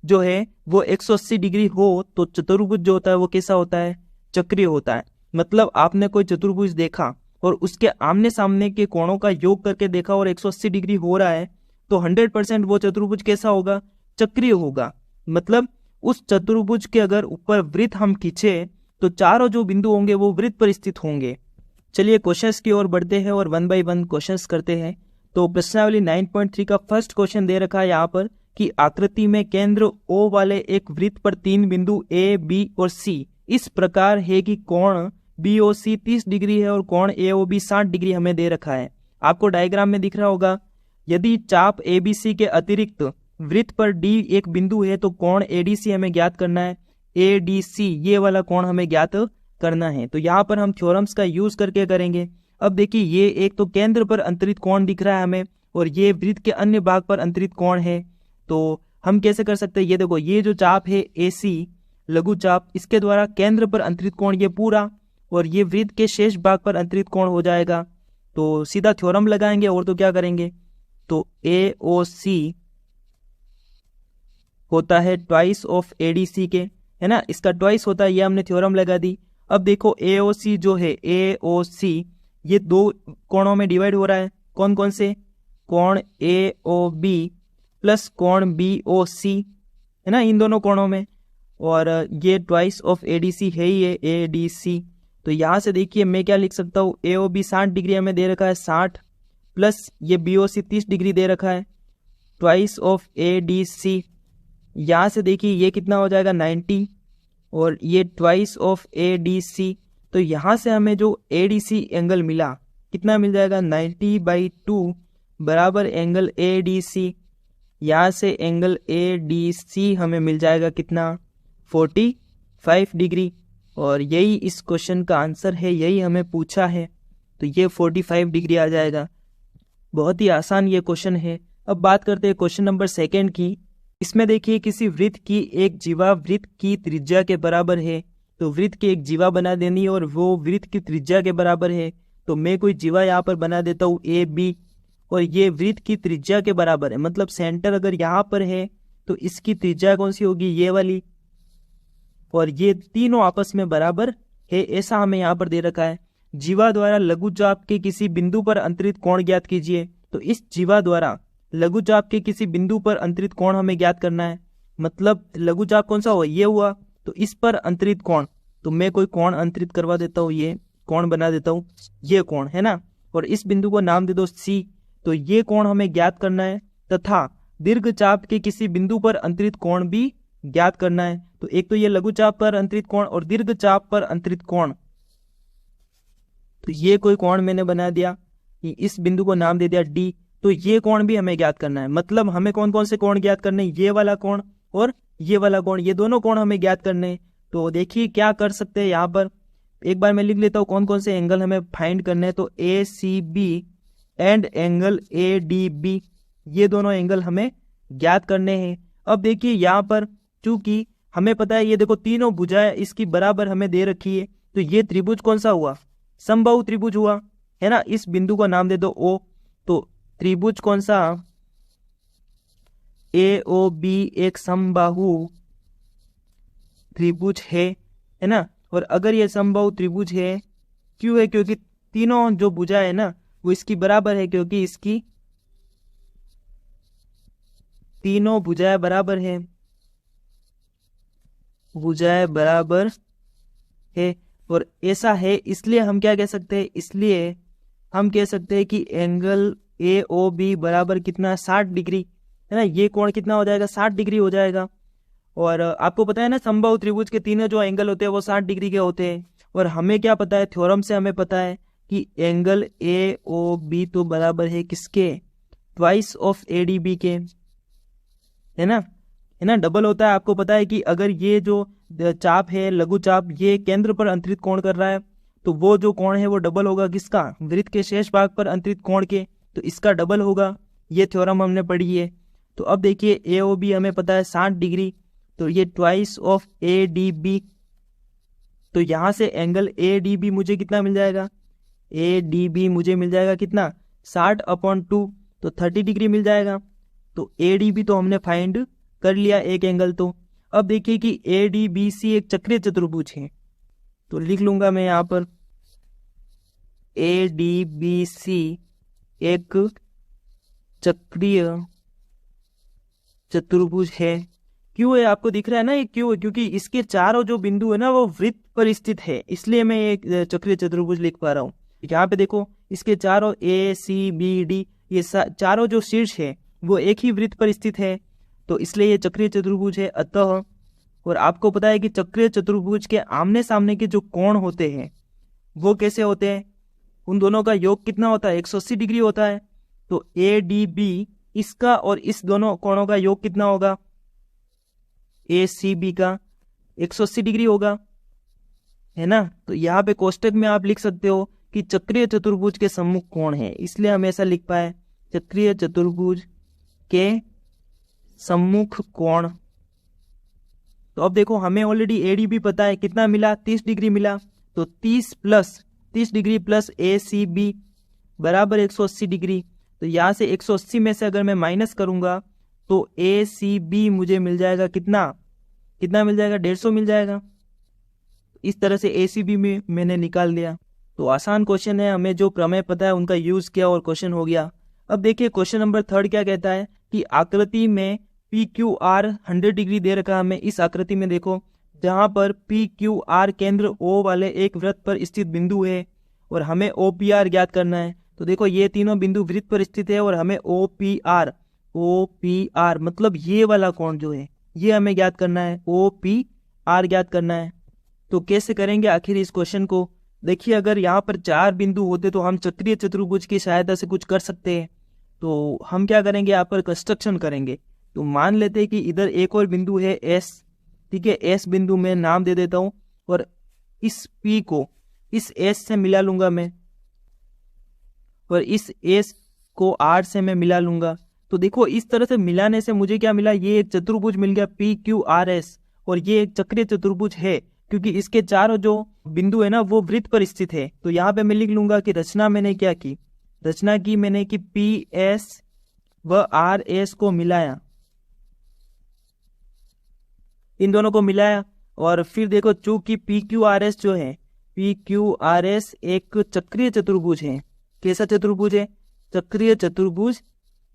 जो है वो 180 डिग्री हो तो चतुर्भुज जो होता है वो कैसा होता है? चक्रीय होता है। मतलब आपने कोई चतुर्भुज देखा और उसके आमने सामने के कोणों का योग करके देखा और 180 डिग्री हो रहा है तो 100% वो चतुर्भुज कैसा होगा? चक्रीय होगा। मतलब उस चतुर्भुज के अगर ऊपर वृत्त हम खींचे तो चारों जो बिंदु होंगे वो वृत्त पर स्थित होंगे। चलिए क्वेश्चंस की ओर बढ़ते हैं और 1 बाय 1 क्वेश्चंस करते हैं। तो प्रश्नावली 9.3 का फर्स्ट क्वेश्चन दे रखा है यहाँ पर कि आकृति में केंद्र O वाले एक वृत्त पर 3 बिंदु A, B और C इस प्रकार है कि कोण BOC 30 डिग्री है और कोण AOB 60 डिग्री हमें दे रखा है। आपको डायग्राम में दिख रहा होगा। यदि चाप ABC के अतिरिक्त वृत्त पर D एक बिंदु है तो कोण ADC हमें ज्ञात करना है। ADC ये वाला कोण हमें ज्ञात करना है। तो यहाँ पर हम थ्योरम्स का यूज करके करेंगे। अब देखिए ये एक तो केंद्र पर अंतरित कोण दिख रहा है हमें और ये वृत्त के अन्य भाग पर अंतरित कोण है। तो हम कैसे कर सकते हैं? ये देखो ये जो चाप है AC लघुचाप, इसके द्वारा केंद्र पर अंतरित कोण ये पूरा, और ये वृत्त के शेष भाग पर अंतरित कोण हो जाएगा। तो सीधा थ्योरम लगाएंगे और तो क्या करेंगे, तो AOC होता है ट्वाइस ऑफ ADC के, है ना, इसका ट्वाइस होता है, ये हमने थ्योरम लगा दी। अब देखो AOC जो है, AOC ये दो कोणों में डिवाइड हो रहा है, कौन कौन से, कोण AOB प्लस कोण BOC, है ना, इन दोनों कोणों में, और ये ट्वाइस ऑफ ADC है ही है, ADC। तो यहाँ से देखिए मैं क्या लिख सकता हूँ, AOB 60 डिग्री हमें दे रखा है 60, प्लस ये BOC 30 डिग्री दे रखा है, ट्वाइस ऑफ ADC। यहाँ से देखिए ये कितना हो जाएगा 90, और ये ट्वाइस ऑफ ADC। तो यहाँ से हमें जो ADC एंगल मिला कितना मिल जाएगा, 90/2 बराबर एंगल ADC। यहाँ से एंगल ADC हमें मिल जाएगा कितना, 45 डिग्री, और यही इस क्वेश्चन का आंसर है, यही हमें पूछा है, तो ये 45 डिग्री आ जाएगा। बहुत ही आसान ये क्वेश्चन है। अब बात करते हैं क्वेश्चन नंबर 2 की। इसमें देखिए किसी वृत्त की एक जीवा वृत्त की त्रिज्या के बराबर है, तो वृत्त की एक जीवा बना देनी है और वो वृत्त की त्रिज्या के बराबर है। तो मैं कोई जीवा यहाँ पर बना देता हूँ AB, और ये वृत्त की त्रिज्या के बराबर है, मतलब सेंटर अगर यहाँ पर है तो इसकी त्रिज्या कौन सी होगी, ये वाली, और ये तीनों आपस में बराबर है, ऐसा हमें यहाँ पर दे रखा है। जीवा द्वारा लघुचाप के किसी बिंदु पर अंतरित कोण ज्ञात कीजिए। तो इस जीवा द्वारा लघुचाप के किसी बिंदु पर अंतरित कोण हमें ज्ञात करना है, मतलब लघुचाप कौन सा हुआ, ये हुआ, तो इस पर अंतरित कोण, तो मैं कोई कोण अंतरित करवा देता हूँ, ये कोण बना देता हूँ, ये कोण है ना, और इस बिंदु को नाम दे दो C। तो ये कोण हमें ज्ञात करना है, तथा दीर्घचाप के किसी बिंदु पर अंतरित कोण भी ज्ञात करना है। तो एक तो ये लघुचाप पर अंतरित कोण और दीर्घचाप पर अंतरित कोण, तो ये कोई कोण मैंने बना दिया, इस बिंदु को नाम दे दिया D। तो ये कोण भी हमें ज्ञात करना है, मतलब हमें कौन कौन से कोण ज्ञात करने, ये वाला कोण और ये वाला कोण, ये दोनों कोण हमें ज्ञात करने हैं। तो देखिए क्या कर सकते हैं, यहाँ पर एक बार मैं लिख लेता हूँ कौन कौन से एंगल हमें फाइंड करने हैं। तो ACB एंड एंगल ADB, ये दोनों एंगल हमें ज्ञात करने हैं। अब देखिए यहाँ पर चूंकि हमें पता है, ये देखो तीनों भुजाएं इसकी बराबर हमें दे रखी है, तो ये त्रिभुज कौन सा हुआ, समबाहु त्रिभुज हुआ, है ना। इस बिंदु को नाम दे दो O। तो त्रिभुज कौन सा, AOB एक समबाहु त्रिभुज है ना। और अगर ये समबाहु त्रिभुज है, क्यों है, क्योंकि तीनों जो भुजा है ना वो इसकी बराबर है, क्योंकि इसकी तीनों भुजाएं बराबर है, भुजाएं बराबर है, और ऐसा है इसलिए हम क्या कह सकते हैं, इसलिए हम कह सकते हैं कि एंगल AOB बराबर कितना, 60 डिग्री, है ना। ये कोण कितना हो जाएगा, 60 डिग्री हो जाएगा। और आपको पता है ना समबाहु त्रिभुज के तीनों जो एंगल होते हैं वो 60 डिग्री के होते हैं, और हमें क्या पता है, थ्योरम से हमें पता है कि एंगल AOB तो बराबर है किसके, ट्वाइस ऑफ ADB के, है ना, डबल होता है। आपको पता है कि अगर ये जो चाप है लघुचाप, ये केंद्र पर अंतरित कोण कर रहा है, तो वो जो कोण है वो डबल होगा किसका, वृत्त के शेष भाग पर अंतरित कोण के, तो इसका डबल होगा। ये थ्योरम हमने पढ़ी है। तो अब देखिए AOB हमें पता है 60 डिग्री, तो ये ट्वाइस ऑफ ADB, तो यहाँ से एंगल ADB मुझे कितना मिल जाएगा, ADB मुझे मिल जाएगा कितना, 60/2, तो 30 डिग्री मिल जाएगा। तो ADB तो हमने फाइंड कर लिया एक एंगल। तो अब देखिए कि ADBC एक चक्रीय चतुर्भुज है, तो लिख लूंगा मैं यहाँ पर ADBC एक चक्रीय चतुर्भुज है। क्यों है, आपको दिख रहा है ना ये क्यों है, क्योंकि इसके चारों जो बिंदु है ना वो वृत्त पर स्थित है, इसलिए मैं एक चक्रीय चतुर्भुज लिख पा रहा हूँ। यहाँ पे देखो इसके चारों ACBD ये चारों जो शीर्ष है वो एक ही वृत्त पर स्थित है, तो इसलिए ये चक्रीय चतुर्भुज है। अतः, और आपको पता है कि चक्रीय चतुर्भुज के आमने सामने के जो कोण होते हैं वो कैसे होते हैं, उन दोनों का योग कितना होता है, 180 डिग्री होता है। तो ADB इसका और इस दोनों कोणों का योग कितना होगा, ACB का 180 डिग्री होगा, है ना। तो यहाँ पे कोष्टक में आप लिख सकते हो कि चक्रीय चतुर्भुज के सम्मुख कोण है, इसलिए हम ऐसा लिख पाए, चक्रीय चतुर्भुज के सम्मुख कोण तो अब देखो हमें ऑलरेडी एडी भी पता है, कितना मिला 30 डिग्री मिला, तो 30 डिग्री प्लस ACB बराबर 180 डिग्री। तो यहाँ से 180 में से अगर मैं माइनस करूंगा तो ACB मुझे मिल जाएगा कितना मिल जाएगा, 150 मिल जाएगा। इस तरह से ACB में मैंने निकाल लिया। तो आसान क्वेश्चन है, हमें जो प्रमेय पता है उनका यूज किया और क्वेश्चन हो गया। अब देखिए क्वेश्चन नंबर 3 क्या कहता है कि आकृति में PQR 100 डिग्री दे रखा है हमें। इस आकृति में देखो जहां पर PQR केंद्र O वाले एक वृत्त पर स्थित बिंदु है और हमें OPR ज्ञात करना है। तो देखो ये तीनों बिंदु वृत्त पर स्थित है और हमें OPR मतलब ये वाला कोण जो है ये हमें ज्ञात करना है, OPR ज्ञात करना है। तो कैसे करेंगे आखिर इस क्वेश्चन को? देखिए अगर यहाँ पर 4 बिंदु होते तो हम चक्रीय चतुर्भुज की सहायता से कुछ कर सकते हैं। तो हम क्या करेंगे, यहाँ पर कंस्ट्रक्शन करेंगे। तो मान लेते हैं कि इधर एक और बिंदु है S, ठीक है, S बिंदु में नाम दे देता हूँ और इस P को इस S से मिला लूंगा मैं और इस S को R से मैं मिला लूंगा। तो देखो इस तरह से मिलाने से मुझे क्या मिला, ये एक चतुर्भुज मिल गया PQRS और ये एक चक्रीय चतुर्भुज है क्योंकि इसके चारों जो बिंदु है ना वो वृत्त पर स्थित है। तो यहाँ पे मैं लिख लूंगा कि रचना मैंने क्या की, रचना की मैंने कि PS व RS को मिलाया, इन दोनों को मिलाया और फिर देखो चूंकि PQRS जो है PQRS एक चक्रीय चतुर्भुज है। कैसा चतुर्भुज है? चक्रीय चतुर्भुज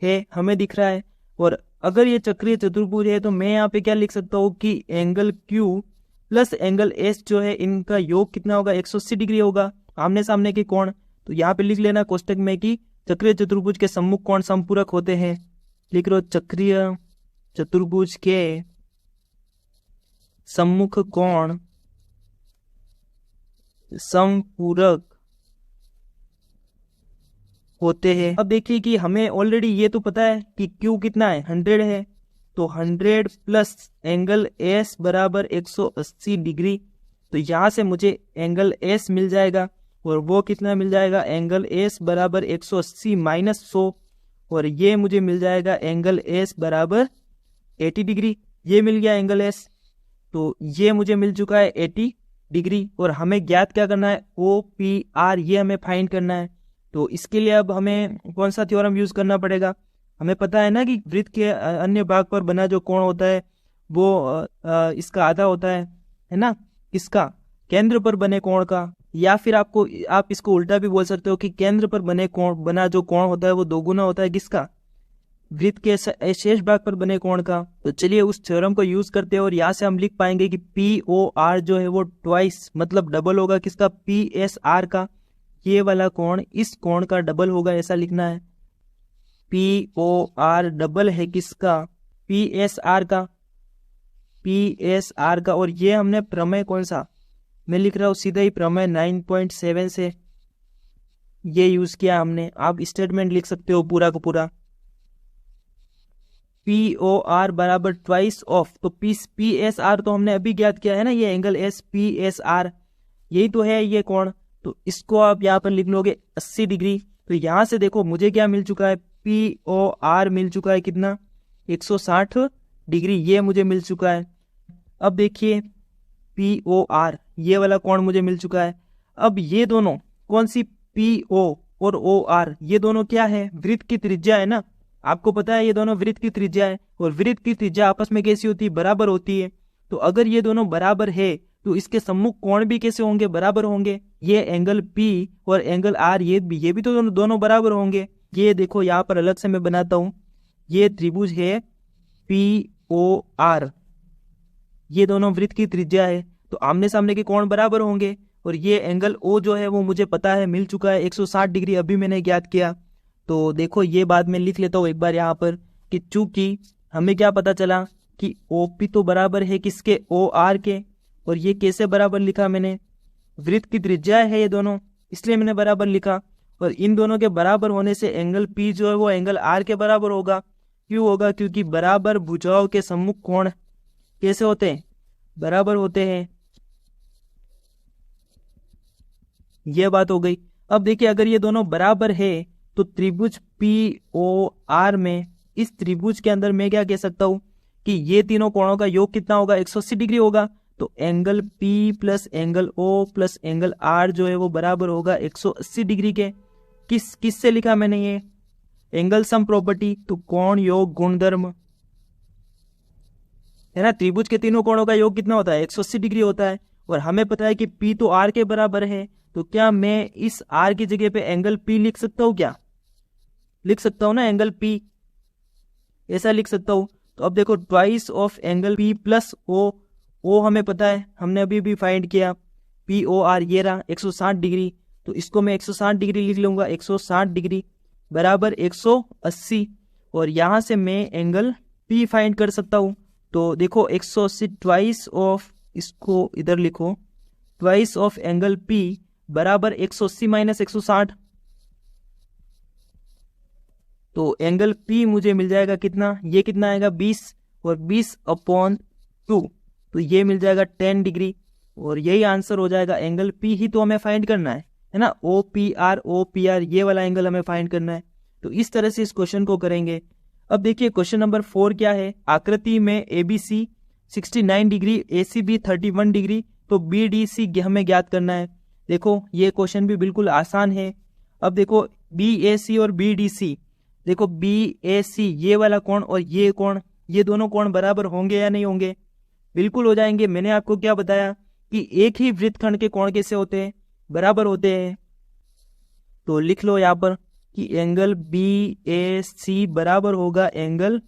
है, हमें दिख रहा है। और अगर ये चक्रीय चतुर्भुज है तो मैं यहाँ पे क्या लिख सकता हूँ कि angle Q plus angle S जो है इनका योग कितना होगा, 180 डिग्री होगा, आमने सामने के कोण। तो यहाँ पे लिख लेना कोष्टक में कि चक्रीय चतुर्भुज के सम्मुख कोण समपूरक होते हैं। लिख लो चक्रीय चतुर्भुज के सम्मुख कोण समपूरक होते हैं। अब देखिए कि हमें ऑलरेडी ये तो पता है कि Q कितना है, 100 है। तो 100 प्लस एंगल S बराबर 180 डिग्री। तो यहाँ से मुझे एंगल S मिल जाएगा और वो कितना मिल जाएगा, एंगल S बराबर 180 माइनस 100 और ये मुझे मिल जाएगा एंगल S बराबर 80 डिग्री। ये मिल गया एंगल S, तो ये मुझे मिल चुका है 80 डिग्री। और हमें ज्ञात क्या करना है, OPR, ये हमें फाइंड करना है। तो इसके लिए अब हमें कौन सा थ्योरम यूज करना पड़ेगा? हमें पता है ना कि वृत्त के अन्य भाग पर बना जो कोण होता है वो इसका आधा होता है ना, किसका, केंद्र पर बने कोण का। या फिर आप इसको उल्टा भी बोल सकते हो कि केंद्र पर बना जो कोण होता है वो दोगुना होता है किसका, वृत्त के शेष भाग पर बने कोण का। तो चलिए उस थ्योरम को यूज करते हैं और यहाँ से हम लिख पाएंगे कि POR जो है वो ट्वाइस मतलब डबल होगा किसका, PSR का। ये वाला कोण इस कोण का डबल होगा, ऐसा लिखना है। POR डबल है किसका, PSR का। और ये हमने प्रमेय कौन सा, मैं लिख रहा हूँ सीधा ही प्रमेय 9.7 से ये यूज किया हमने। आप स्टेटमेंट लिख सकते हो पूरा का पूरा। POR बराबर ट्वाइस ऑफ, तो PSR तो हमने अभी ज्ञात किया है ना, ये एंगल S PSR यही तो है ये कोण। तो इसको आप यहाँ पर लिख लोगे 80 डिग्री। तो यहाँ से देखो मुझे क्या मिल चुका है, POR मिल चुका है कितना, 160 डिग्री, ये मुझे मिल चुका है। अब देखिए POR ये वाला कोण मुझे मिल चुका है। अब ये दोनों कौन सी, PO और OR, ये दोनों क्या है, वृत्त की त्रिज्या है ना। आपको पता है ये दोनों वृत्त की त्रिज्या है और वृत्त की त्रिज्या आपस में कैसी होती है, बराबर होती है। तो अगर ये दोनों बराबर है तो इसके सम्मुख कोण भी कैसे होंगे, बराबर होंगे। ये एंगल P और एंगल R ये भी तो दोनों बराबर होंगे। ये देखो यहाँ पर अलग से मैं बनाता हूँ, ये त्रिभुज है POR, ये दोनों वृत्त की त्रिज्या है तो आमने सामने के कोण बराबर होंगे। और ये एंगल O जो है वो मुझे पता है, मिल चुका है 160 डिग्री, अभी मैंने ज्ञात किया। तो देखो ये बात मैं लिख लेता हूँ एक बार यहाँ पर कि चूंकि हमें क्या पता चला कि OP तो बराबर है किसके, OR के। और ये कैसे बराबर लिखा मैंने, वृत्त की त्रिज्या है ये दोनों, इसलिए मैंने बराबर लिखा। और इन दोनों के बराबर होने से एंगल P जो है वो एंगल R के बराबर होगा। क्यों होगा, क्योंकि बराबर भुजाओं के सम्मुख कोण कैसे होते हैं, बराबर होते हैं। ये बात हो गई। अब देखिए अगर ये दोनों बराबर है तो त्रिभुज POR में, इस त्रिभुज के अंदर मैं क्या कह सकता हूँ कि ये तीनों कोणों का योग कितना होगा, 180 डिग्री होगा। तो angle P plus angle O plus angle R जो है वो बराबर होगा 180 डिग्री के। किससे लिखा मैंने ये, एंगल सम प्रॉपर्टी। तो कोण योग गुणधर्म है ना, त्रिभुज के तीनों कोणों का योग कितना होता है, 180 डिग्री होता है। और हमें पता है कि P तो R के बराबर है, तो क्या मैं इस R की जगह पे एंगल P लिख सकता हूँ, क्या लिख सकता हूँ ना, एंगल P ऐसा लिख सकता हूँ। तो अब देखो twice of angle P plus O हमें पता है, हमने अभी भी फाइंड किया, POR ये रहा 160 डिग्री। तो इसको मैं 160 डिग्री लिख लूंगा, 160 डिग्री बराबर 180। और यहाँ से मैं एंगल P फाइंड कर सकता हूँ। तो देखो 180 ट्वाइस ऑफ, इसको इधर लिखो, ट्वाइस ऑफ एंगल P बराबर 180 माइनस 160। तो एंगल P मुझे मिल जाएगा कितना, ये कितना आएगा 20, और 20/2, तो ये मिल जाएगा 10 डिग्री। और यही आंसर हो जाएगा, एंगल P ही तो हमें फाइंड करना है ना, OPR ये वाला एंगल हमें फाइंड करना है। तो इस तरह से इस क्वेश्चन को करेंगे। अब देखिए क्वेश्चन नंबर 4 क्या है, आकृति में ABC 69 डिग्री, ACB 31 डिग्री, तो BDC हमें ज्ञात करना है। देखो ये क्वेश्चन भी बिल्कुल आसान है। अब देखो BAC और BDC, देखो BAC ये वाला कोण और ये कोण, ये दोनों कोण बराबर होंगे या नहीं होंगे, बिल्कुल हो जाएंगे। मैंने आपको क्या बताया कि एक ही वृत्तखंड के कोण कैसे होते हैं, बराबर होते हैं। तो लिख लो यहाँ पर कि एंगल BAC बराबर होगा एंगल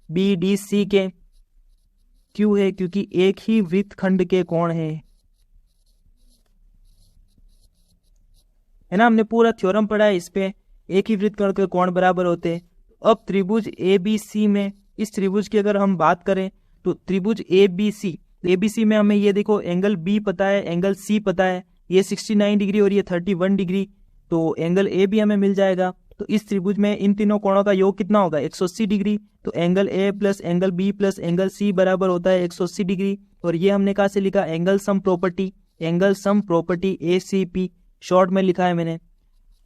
BDC के। क्यों है, क्योंकि एक ही वृत्तखंड के कोण है ना, हमने पूरा थ्योरम पढ़ा है इस पे, एक ही वृत्तखंड के कोण बराबर होते हैं। अब त्रिभुज ABC में, इस त्रिभुज की अगर हम बात करें तो त्रिभुज ABC में हमें ये देखो एंगल B पता है, एंगल C पता है, ये 69 डिग्री और ये 31 डिग्री, तो एंगल A भी हमें मिल जाएगा। तो इस त्रिभुज में इन तीनों कोणों का योग कितना होगा, 180 डिग्री। तो angle A plus angle B plus angle C बराबर होता है 180 डिग्री। और ये हमने कहाँ से लिखा, angle sum property ACP short में लिखा है मैंने।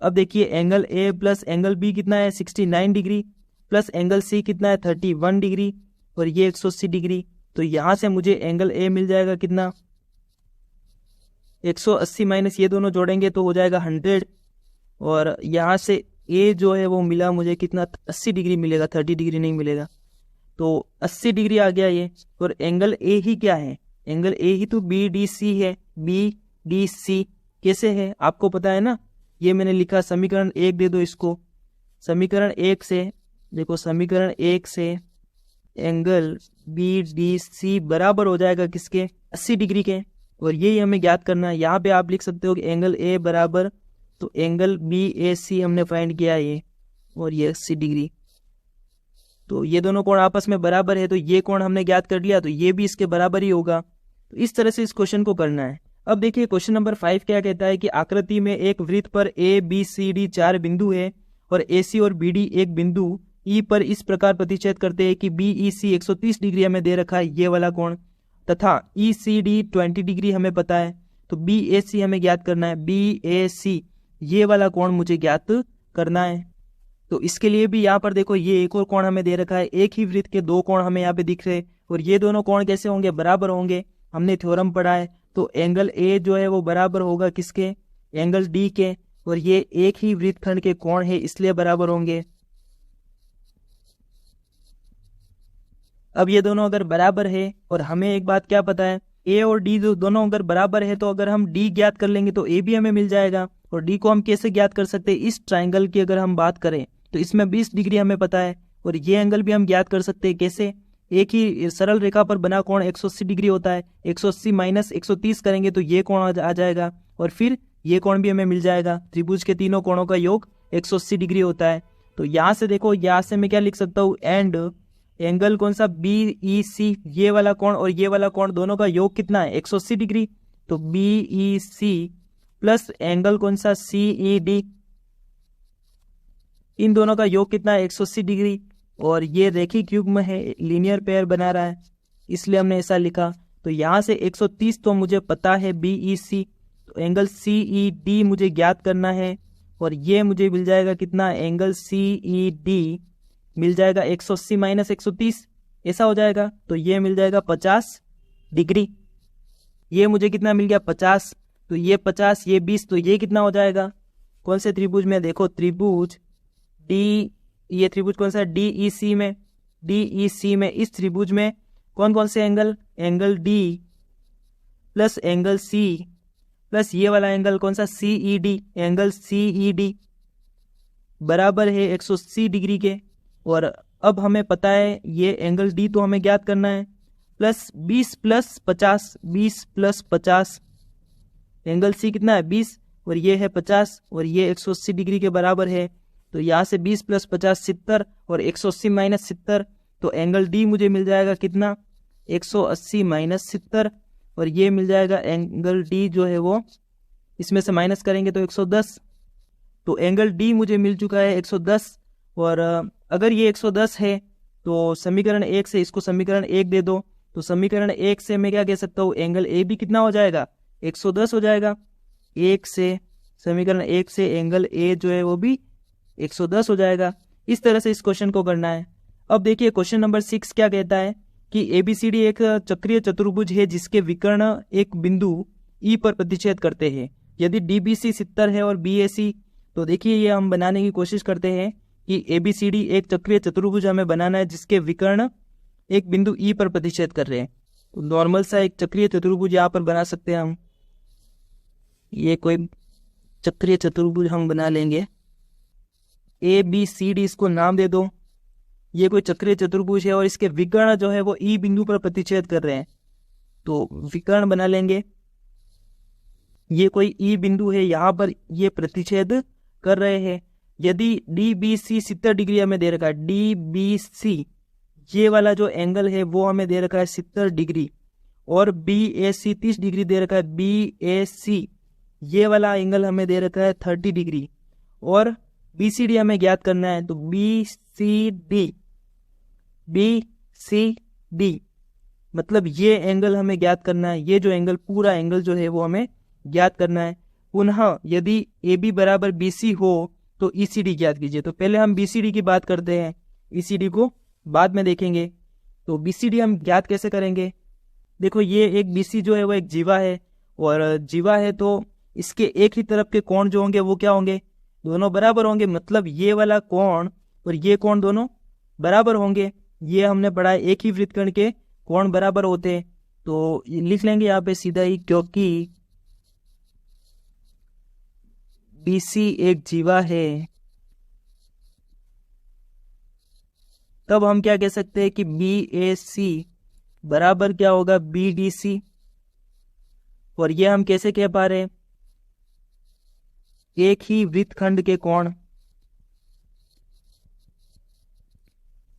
अब देखिए angle A plus angle B कितना है, 69 डिग्री, प्लस एंगल C कितना है, 31 डिग्री, और ये 180 डिग्री। तो यहाँ से मुझे एंगल A मिल जाएगा कितना, 180 माइनस ये दोनों जोड़ेंगे तो हो जाएगा 100, और यहाँ से A जो है वो मिला मुझे कितना, 80 डिग्री मिलेगा, 30 डिग्री नहीं मिलेगा। तो 80 डिग्री आ गया ये। और एंगल A ही क्या है, एंगल A ही तो BDC है। BDC कैसे है आपको पता है ना, ये मैंने लिखा समीकरण 1 दे दो इसको। समीकरण 1 से देखो, समीकरण 1 से एंगल BDC बराबर हो जाएगा किसके, 80 डिग्री के। और यही हमें ज्ञात करना है। यहाँ पे आप लिख सकते हो कि एंगल A बराबर, तो एंगल BAC हमने फाइंड किया ये, और ये 80 डिग्री। तो ये दोनों कोण आपस में बराबर है, तो ये कोण हमने ज्ञात कर लिया, तो ये भी इसके बराबर ही होगा। तो इस तरह से इस क्वेश्चन को करना है। अब देखिए क्वेश्चन नंबर 5 क्या कहता है कि आकृति में एक वृत्त पर ABCD 4 बिंदु है और AC और BD एक बिंदु E पर इस प्रकार प्रतिच्छेद करते हैं कि BEC 130 डिग्री हमें दे रखा है ये वाला कोण, तथा ECD 20 डिग्री हमें पता है। तो BAC हमें ज्ञात करना है, BAC ये वाला कोण मुझे ज्ञात करना है। तो इसके लिए भी यहाँ पर देखो ये एक और कोण हमें दे रखा है, एक ही वृत्त के दो कोण हमें यहाँ पे दिख रहे हैं, और ये दोनों कोण कैसे होंगे, बराबर होंगे, हमने थ्योरम पढ़ा है। तो एंगल A जो है वो बराबर होगा किसके, एंगल D के, और ये एक ही वृत्तखंड के कोण है इसलिए बराबर होंगे। अब ये दोनों अगर बराबर है, और हमें एक बात क्या पता है, A और D जो दोनों अगर बराबर है, तो अगर हम D ज्ञात कर लेंगे तो A भी हमें मिल जाएगा। और D को हम कैसे ज्ञात कर सकते हैं, इस ट्राइंगल की अगर हम बात करें तो इसमें 20 डिग्री हमें पता है, और ये एंगल भी हम ज्ञात कर सकते हैं। कैसे, एक ही सरल रेखा पर बना कोण 180 डिग्री होता है, 180 माइनस 130 करेंगे तो ये कोण आ जाएगा, और फिर ये कोण भी हमें मिल जाएगा। त्रिभुज के तीनों कोणों का योग 180 डिग्री होता है। तो यहाँ से देखो, यहाँ से मैं क्या लिख सकता हूँ, एंड एंगल कौन सा, BEC ये वाला कोण और ये वाला कोण दोनों का योग कितना है, 180 डिग्री। तो BEC प्लस एंगल कौन सा, CED, इन दोनों का योग कितना है, 180 डिग्री। और ये रेखिक युग्म है, लीनियर पेयर बना रहा है, इसलिए हमने ऐसा लिखा। तो यहाँ से 130 तो मुझे पता है BEC, तो एंगल CED मुझे ज्ञात करना है, और ये मुझे मिल जाएगा कितना, एंगल CED मिल जाएगा 180 माइनस 130, ऐसा हो जाएगा। तो ये मिल जाएगा 50 डिग्री। ये मुझे कितना मिल गया 50, तो ये 50 ये 20, तो ये कितना हो जाएगा, कौन से त्रिभुज में, देखो त्रिभुज डी, ये त्रिभुज कौन सा है, DEC में, DEC में इस त्रिभुज में कौन कौन से angle, angle D plus angle C plus ये वाला एंगल कौन सा CED, एंगल CED बराबर है 180 डिग्री के। और अब हमें पता है ये एंगल D तो हमें ज्ञात करना है, plus 20 plus 50, 20 plus 50, angle C कितना है 20 और ये है 50 और ये 180 डिग्री के बराबर है। तो यहाँ से 20 प्लस 50 70 और 180 माइनस 70, तो एंगल D मुझे मिल जाएगा कितना 180 माइनस 70 और ये मिल जाएगा एंगल D जो है वो इसमें से माइनस करेंगे तो 110। तो एंगल D मुझे मिल चुका है 110। और अगर ये 110 है तो समीकरण 1 से इसको समीकरण 1 दे दो, तो समीकरण 1 से मैं क्या कह सकता हूँ, एंगल A भी कितना हो जाएगा 110 हो जाएगा। 1 से समीकरण 1 से एंगल A जो है वो भी 110 हो जाएगा। इस तरह से इस क्वेश्चन को करना है। अब देखिए क्वेश्चन नंबर 6 क्या कहता है कि ABCD एक चक्रीय चतुर्भुज है जिसके विकर्ण एक बिंदु E पर प्रतिच्छेद करते हैं। यदि DBC 70 है और BAC, तो देखिए ये हम बनाने की कोशिश करते हैं कि ABCD एक चक्रीय चतुर्भुज हमें बनाना है जिसके विकर्ण एक बिंदु E पर प्रतिच्छेद कर रहे हैं। तो नॉर्मल सा एक चक्रीय चतुर्भुज यहाँ पर बना सकते हैं हम। ये कोई चक्रीय चतुर्भुज हम बना लेंगे, ABCD इसको नाम दे दो। ये कोई चक्रीय चतुर्भुज है और इसके विकर्ण जो है वो E बिंदु पर प्रतिच्छेद कर रहे हैं, तो विकर्ण बना लेंगे। ये कोई E बिंदु है, यहाँ पर ये प्रतिच्छेद कर रहे हैं। यदि DBC 70 डिग्री हमें दे रखा है, DBC ये वाला जो एंगल है वो हमें दे रखा है 70 डिग्री, और BAC 30 डिग्री दे रखा है, BAC ये वाला एंगल हमें दे रखा है 30 डिग्री, और BCD हमें ज्ञात करना है। तो BCD मतलब ये एंगल हमें ज्ञात करना है। ये जो एंगल पूरा एंगल जो है वो हमें ज्ञात करना है। पुनः यदि AB बराबर BC हो तो ECD ज्ञात कीजिए। तो पहले हम BCD की बात करते हैं, ECD को बाद में देखेंगे। तो BCD हम ज्ञात कैसे करेंगे, देखो ये एक BC जो है वो एक जीवा है, और जीवा है तो इसके एक ही तरफ के कोण जो होंगे वो क्या होंगे, दोनों बराबर होंगे। मतलब ये वाला कोण और ये कोण दोनों बराबर होंगे। ये हमने पढ़ा है एक ही वृत्तखंड के कोण बराबर होते हैं। तो लिख लेंगे यहाँ पे सीधा ही, क्योंकि BC एक जीवा है, तब हम क्या कह सकते हैं कि BAC बराबर क्या होगा BDC। और ये हम कैसे कह पा रहे हैं, एक ही वृत्तखंड के कोण।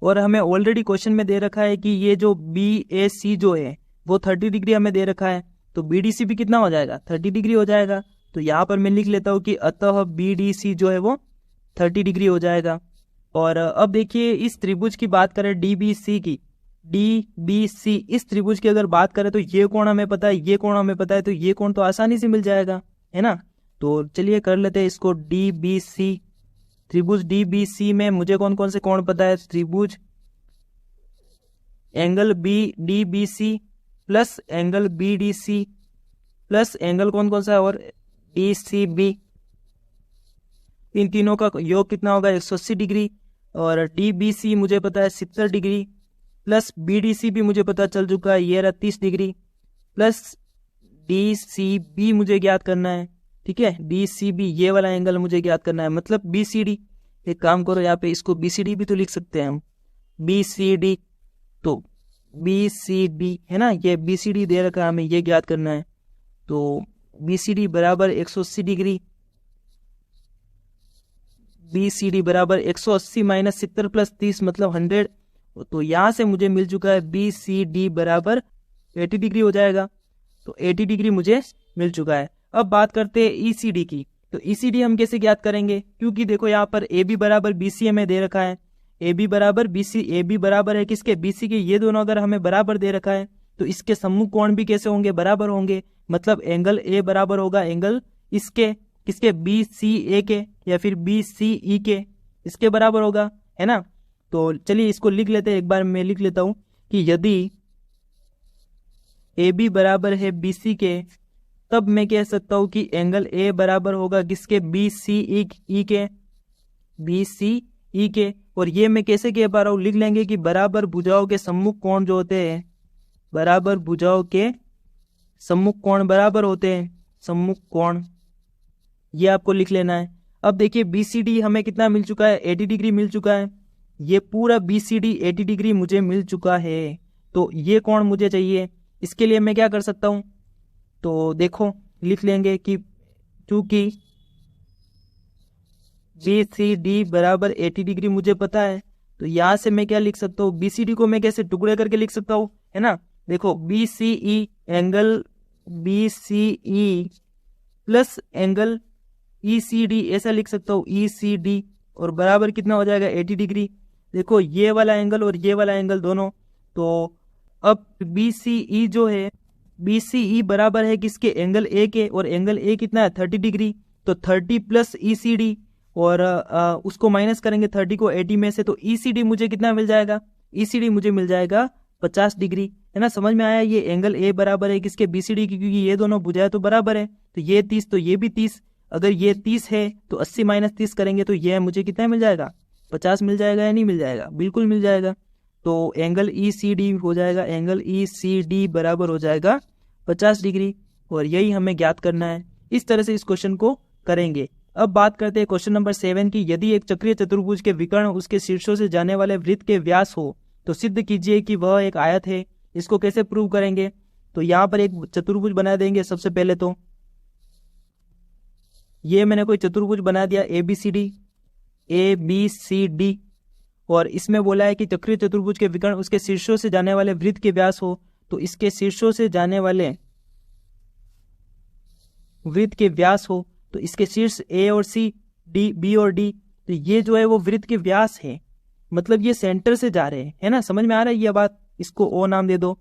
और हमें ऑलरेडी क्वेश्चन में दे रखा है कि ये जो BAC जो है वो 30 डिग्री हमें दे रखा है, तो BDC भी कितना हो जाएगा 30 डिग्री हो जाएगा। तो यहाँ पर मैं लिख लेता हूँ कि अतः BDC जो है वो 30 डिग्री हो जाएगा। और अब देखिए इस त्रिभुज की बात करें DBC की, DBC इस त्रिभुज की अगर बात करें तो ये कोण हमें पता है, ये कोण हमें पता है, तो ये कोण तो आसानी से मिल जाएगा, है ना। तो चलिए कर लेते हैं इसको। DBC त्रिभुज DBC में मुझे कौन कौन से कोण पता है, त्रिभुज angle DBC plus angle BDC plus angle कौन कौन सा है और DCB, इन तीनों का योग कितना होगा 180 डिग्री। और DBC मुझे पता है 70 डिग्री, प्लस BDC भी मुझे पता चल चुका है, ये रहा 30 डिग्री, प्लस DCB मुझे ज्ञात करना है। ठीक है, DCB ये वाला एंगल मुझे ज्ञात करना है, मतलब BCD। एक काम करो यहाँ पे इसको BCD भी तो लिख सकते हैं हम, BCD। तो BCD है ना, ये BCD दे रखा है, हमें ये ज्ञात करना है। तो BCD बराबर 180 डिग्री, BCD बराबर 180 माइनस 70 प्लस 30 मतलब 100। तो यहाँ से मुझे मिल चुका है BCD बराबर 80 डिग्री हो जाएगा। तो 80 डिग्री मुझे मिल चुका है। अब बात करते हैं ECD की। तो ECD हम कैसे ज्ञात करेंगे, क्योंकि देखो यहाँ पर AB बराबर BC हमें दे रखा है, AB बराबर BC, AB बराबर है किसके BC के, ये दोनों अगर हमें बराबर दे रखा है तो इसके सम्मुख कोण भी कैसे होंगे, बराबर होंगे। मतलब एंगल A बराबर होगा एंगल इसके किसके BCA के या फिर BCE के, इसके बराबर होगा, है ना। तो चलिए इसको लिख लेते हैं, एक बार मैं लिख लेता हूँ कि यदि ए बी बराबर है बी सी के, तब मैं कह सकता हूं कि एंगल ए बराबर होगा किसके, बी सी ई के, बी सी ई के। और ये मैं कैसे कह पा रहा हूं, लिख लेंगे कि बराबर भुजाओं के सम्मुख कोण जो होते हैं, बराबर भुजाओं के सम्मुख कोण बराबर होते हैं, सम्मुख कोण, ये आपको लिख लेना है। अब देखिए बी सी डी हमें कितना मिल चुका है, 80 डिग्री मिल चुका है। ये पूरा बी सी डी 80 डिग्री मुझे मिल चुका है। तो ये कोण मुझे चाहिए, इसके लिए मैं क्या कर सकता हूं, तो देखो लिख लेंगे कि चूंकि बी सी डी बराबर 80 डिग्री मुझे पता है, तो यहां से मैं क्या लिख सकता हूँ, बी सी डी को मैं कैसे टुकड़े करके लिख सकता हूँ, है ना। देखो B C E angle B C E plus angle E C D, ऐसा लिख सकता हूँ ई सी डी, और बराबर कितना हो जाएगा 80 डिग्री। देखो ये वाला एंगल और ये वाला एंगल दोनों, तो अब बी सी ई जो है, बी सी ई बराबर है किसके, एंगल ए के, और एंगल ए कितना है 30 डिग्री। तो 30 प्लस ई सी डी, और उसको माइनस करेंगे 30 को 80 में से, तो ई सी डी मुझे कितना मिल जाएगा, ई सी डी मुझे मिल जाएगा 50 डिग्री, है ना। समझ में आया, ये एंगल ए बराबर है किसके, बी सी डी की, क्योंकि ये दोनों भुजाएं तो बराबर है। तो ये 30 तो ये भी 30, अगर ये 30 है तो 80 माइनस 30 करेंगे तो ये मुझे कितना मिल जाएगा, 50 मिल जाएगा या नहीं मिल जाएगा, बिल्कुल मिल जाएगा। तो एंगल ई सी डी हो जाएगा, एंगल ई सी डी बराबर हो जाएगा 50 डिग्री, और यही हमें ज्ञात करना है। इस तरह से इस क्वेश्चन को करेंगे। अब बात करते हैं क्वेश्चन नंबर 7 की, यदि एक चक्रीय चतुर्भुज के विकर्ण उसके शीर्षों से जाने वाले वृत्त के व्यास हो तो सिद्ध कीजिए कि वह एक आयत है। इसको कैसे प्रूव करेंगे, तो यहाँ पर एक चतुर्भुज बना देंगे। सबसे पहले तो ये मैंने कोई चतुर्भुज बना दिया ए बी सी डी, और इसमें बोला है कि चक्रीय चतुर्भुज के विकर्ण उसके शीर्षों से जाने वाले वृत्त के व्यास हो, तो इसके शीर्षों से जाने वाले वृत्त के व्यास हो, तो इसके शीर्ष ए और सी, डी बी और डी, तो ये जो है वो वृत्त के व्यास है, मतलब ये सेंटर से जा रहे हैं, है ना। समझ में आ रहा है ये बात, इसको ओ नाम दे दो।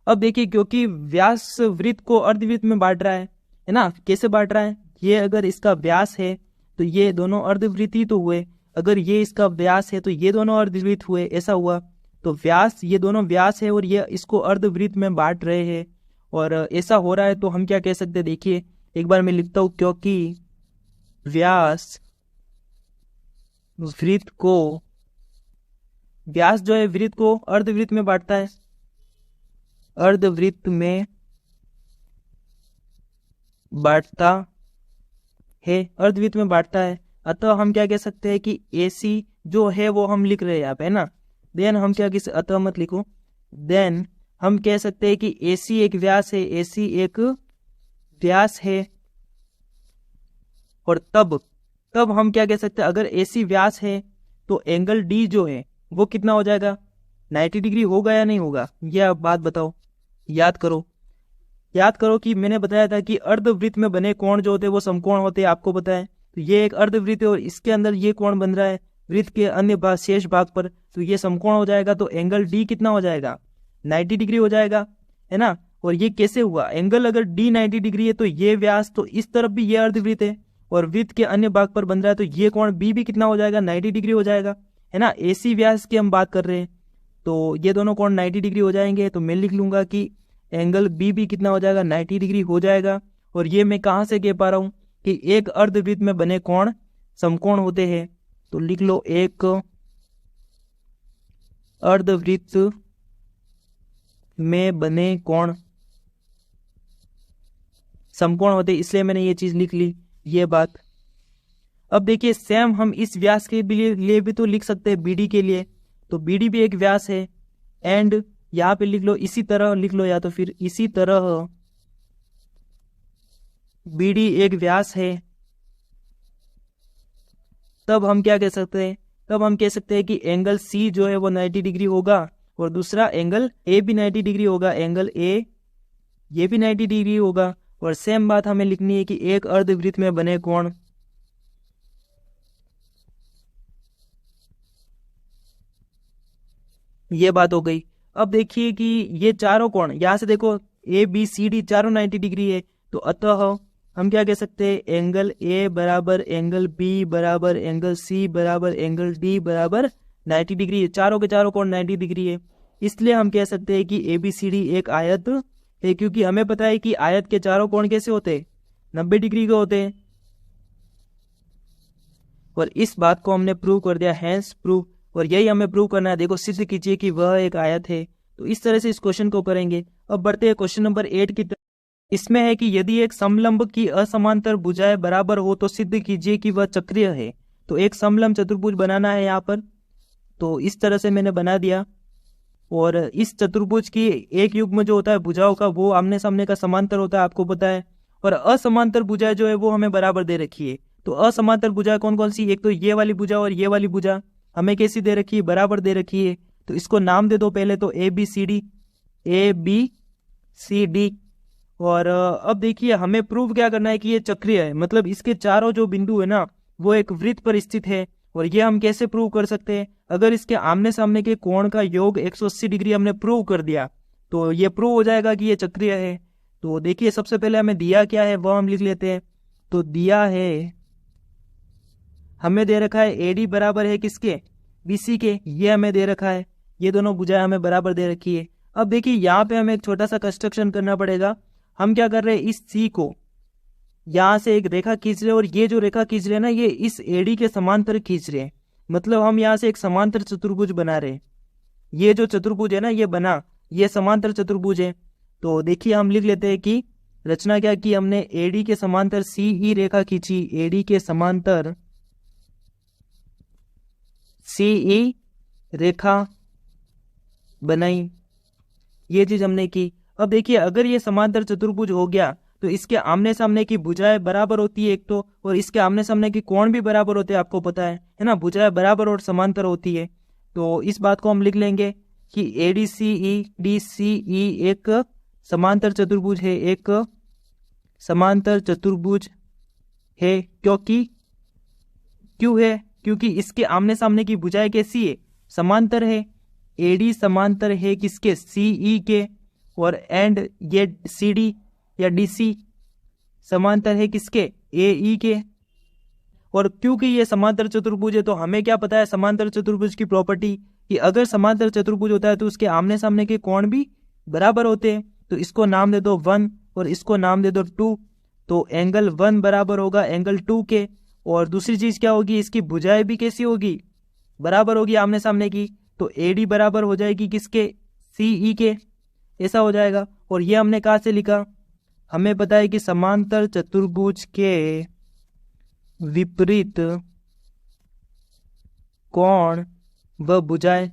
अब देखिए क्योंकि व्यास वृत्त को अर्धवृत्त में बांट रहा है ना। कैसे बांट रहा है, ये अगर इसका व्यास है तो ये दोनों अर्धवृत्त ही तो हुए, अगर ये इसका व्यास है तो ये दोनों अर्धवृत्त हुए, ऐसा हुआ। तो व्यास, ये दोनों व्यास है और ये इसको अर्धवृत्त में बांट रहे हैं, और ऐसा हो रहा है तो हम क्या कह सकते हैं, देखिए एक बार मैं लिखता हूं, क्योंकि व्यास वृत्त को, व्यास जो है वृत्त को अर्धवृत्त में बांटता है, अर्धवृत्त में बांटता है, अर्धवृत्त में बांटता है। अतः हम क्या कह सकते हैं कि AC जो है वो हम लिख रहे हैं यहाँ पे, है ना। देन हम क्या कह, अतः मत लिखो, देन हम कह सकते हैं कि AC एक व्यास है, AC एक व्यास है, और तब हम क्या कह सकते हैं, अगर AC व्यास है तो एंगल D जो है वो कितना हो जाएगा, 90 डिग्री होगा या नहीं होगा, यह आप बात बताओ। याद करो कि मैंने बताया था कि अर्धवृत्त में बने कोण जो होते हैं वो समकोण होते हैं, आपको पता है। तो ये एक अर्धवृत्त है और इसके अंदर ये कोण बन रहा है वृत्त के अन्य भाग, शेष भाग पर, तो ये समकोण हो जाएगा। तो एंगल D कितना हो जाएगा, 90 डिग्री हो जाएगा, है ना। और ये कैसे हुआ, एंगल अगर D 90 डिग्री है तो ये व्यास, तो इस तरफ भी ये अर्धवृत्त है और वृत्त के अन्य भाग पर बन रहा है, तो ये कोण B भी कितना हो जाएगा, 90 डिग्री हो जाएगा, है ना। AC व्यास की हम बात कर रहे हैं, तो ये दोनों कोण 90 डिग्री हो जाएंगे। तो मैं लिख लूंगा कि एंगल B भी कितना हो जाएगा, 90 डिग्री हो जाएगा। और ये मैं कहाँ से कह पा रहा हूँ कि एक अर्धवृत्त में बने कोण समकोण होते हैं, तो लिख लो एक अर्धवृत्त में बने कोण समकोण होते, इसलिए मैंने ये चीज लिख ली, ये बात। अब देखिए सेम हम इस व्यास के लिए भी तो लिख सकते हैं, BD के लिए, तो BD भी एक व्यास है, एंड यहाँ पे लिख लो इसी तरह लिख लो, या तो फिर इसी तरह BD एक व्यास है। तब हम क्या कह सकते हैं, तब हम कह सकते हैं कि एंगल C जो है वो 90 डिग्री होगा, और दूसरा एंगल A भी 90 डिग्री होगा, एंगल A ये भी 90 डिग्री होगा। और सेम बात हमें लिखनी है कि एक अर्धवृत्त में बने कोण, ये बात हो गई। अब देखिए कि ये चारों कोण, यहां से देखो ABCD चारों 90 डिग्री है, तो अतः हम क्या कह सकते हैं, एंगल A बराबर एंगल B बराबर एंगल C बराबर एंगल D बराबर 90 डिग्री है। चारों के चारों कोण 90 डिग्री है। इसलिए हम कह सकते हैं कि ABCD एक आयत है, क्योंकि हमें पता है कि आयत के चारों कोण कैसे होते हैं, 90 डिग्री के होते हैं। और इस बात को हमने प्रूव कर दिया, हैंस प्रूव। और यही हमें प्रूव करना है। देखो, सिद्ध कीजिए कि वह एक आयत है। तो इस तरह से इस क्वेश्चन को करेंगे। अब बढ़ते हैं क्वेश्चन नंबर 8 की तरफ। इसमें है कि यदि एक समलंब की असमांतर भुजाएं बराबर हो तो सिद्ध कीजिए कि वह चक्रीय है। तो एक समलंब चतुर्भुज बनाना है यहाँ पर। तो इस तरह से मैंने बना दिया। और इस चतुर्भुज की एक युग्म जो होता है भुजाओं का, वो आमने सामने का समांतर होता है, आपको पता है। और असमांतर भुजाएं जो है वो हमें बराबर दे रखी है। तो असमांतर भुजा कौन कौन सी, एक तो ये वाली भुजा और ये वाली भुजा हमें कैसी दे रखी है, बराबर दे रखी है। तो इसको नाम दे दो पहले तो ABCD। और अब देखिए, हमें प्रूव क्या करना है कि ये चक्रीय है, मतलब इसके चारों जो बिंदु है ना वो एक वृत्त पर स्थित है। और ये हम कैसे प्रूव कर सकते हैं, अगर इसके आमने सामने के कोण का योग 180 डिग्री हमने प्रूव कर दिया तो ये प्रूव हो जाएगा कि ये चक्रीय है। तो देखिए, सबसे पहले हमें दिया क्या है वो हम लिख लेते हैं। तो दिया है, हमें दे रखा है AD बराबर है किसके, BC के। ये हमें दे रखा है, ये दोनों भुजाएं हमें बराबर दे रखी है। अब देखिए, यहाँ पे हमें एक छोटा सा कंस्ट्रक्शन करना पड़ेगा। हम क्या कर रहे हैं, इस C को यहाँ से एक रेखा खींच रहे हैं, और ये जो रेखा खींच रहे हैं ना ये इस AD के समांतर खींच रहे हैं। मतलब हम यहाँ से एक समांतर चतुर्भुज बना रहे हैं। ये जो चतुर्भुज है ना ये बना, ये समांतर चतुर्भुज है। तो देखिए, हम लिख लेते हैं कि रचना क्या की हमने, AD के समांतर CE रेखा खींची, AD के समांतर CE रेखा बनाई, ये चीज हमने की। अब देखिए, अगर ये समांतर चतुर्भुज हो गया तो इसके आमने सामने की भुजाएं बराबर होती है एक तो, और इसके आमने सामने की कोण भी बराबर होते हैं, आपको पता है ना, भुजाएं बराबर और समांतर होती है। तो इस बात को हम लिख लेंगे कि ADCE एक समांतर चतुर्भुज है, एक समांतर चतुर्भुज है। क्यों है, क्योंकि इसके आमने सामने की भुजाएं कैसी है, समांतर है। AD समांतर है किसके, CE के। और एंड ये CD या DC समांतर है किसके, AE के। और क्योंकि ये समांतर चतुर्भुज है तो हमें क्या पता है समांतर चतुर्भुज की प्रॉपर्टी, कि अगर समांतर चतुर्भुज होता है तो उसके आमने सामने के कोण भी बराबर होते हैं। तो इसको नाम दे दो 1 और इसको नाम दे दो 2। तो एंगल 1 बराबर होगा एंगल 2 के। और दूसरी चीज क्या होगी, इसकी भुजाएं भी कैसी होगी, बराबर होगी आमने सामने की। तो AD बराबर हो जाएगी किसके, CE के। ऐसा हो जाएगा। और ये हमने कहाँ से लिखा, हमें पता है कि समांतर चतुर्भुज के विपरीत कोण व भुजाएं,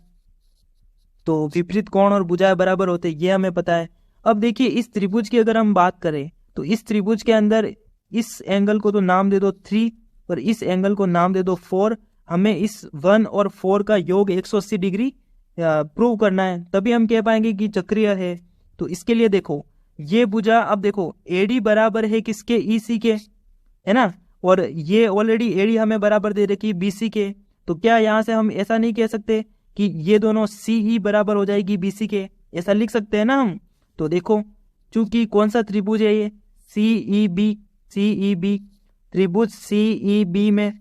तो विपरीत कोण और भुजाएं बराबर होते, ये हमें पता है। अब देखिए, इस त्रिभुज की अगर हम बात करें तो इस त्रिभुज के अंदर इस एंगल को तो नाम दे दो 3 और इस एंगल को नाम दे दो 4। हमें इस 1 और 4 का योग 180 डिग्री प्रूव करना है, तभी हम कह पाएंगे कि चक्रीय है। तो इसके लिए देखो, ये भुजा, अब देखो AD बराबर है किसके, EC के, है ना। और ये ऑलरेडी AD हमें बराबर दे रखी BC के। तो क्या यहाँ से हम ऐसा नहीं कह सकते कि ये दोनों CE बराबर हो जाएगी BC के, ऐसा लिख सकते हैं ना हम। तो देखो, चूंकि कौन सा त्रिभुज है ये, CEB त्रिभुज CEB में,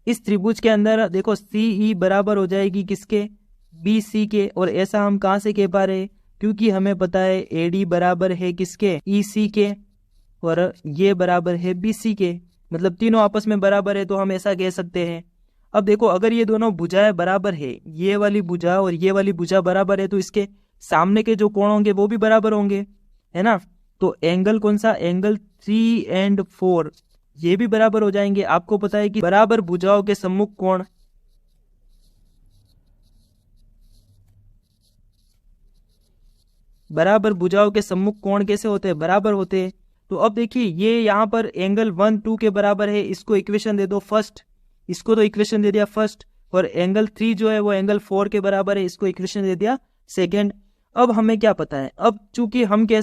इस त्रिभुज के अंदर देखो CE बराबर हो जाएगी किसके, BC के। और ऐसा हम कहाँ से कह पा रहे हैं, क्योंकि हमें पता है AD बराबर है किसके, EC के, और ये बराबर है BC के। मतलब तीनों आपस में बराबर है, तो हम ऐसा कह सकते हैं। अब देखो, अगर ये दोनों भुजाएं बराबर है, ये वाली भुजा और ये वाली भुजा बराबर है, तो इसके सामने के जो कोण होंगे वो भी बराबर होंगे, है ना। तो एंगल कौन सा, एंगल 3 और 4 ये भी बराबर हो जाएंगे। आपको पता है कि बराबर भुजाओं के सम्मुख कोण, बराबर भुजाओं के सम्मुख कोण कैसे होते हैं, बराबर होते हैं। तो अब देखिए, ये यहाँ पर एंगल 1 2 के बराबर है, इसको इक्वेशन दे दो फर्स्ट, इसको तो इक्वेशन दे दिया फर्स्ट। और एंगल 3 जो है वो एंगल 4 के बराबर है, इसको इक्वेशन दे दिया सेकंड। अब हमें क्या पता है, अब चूंकि हम क्या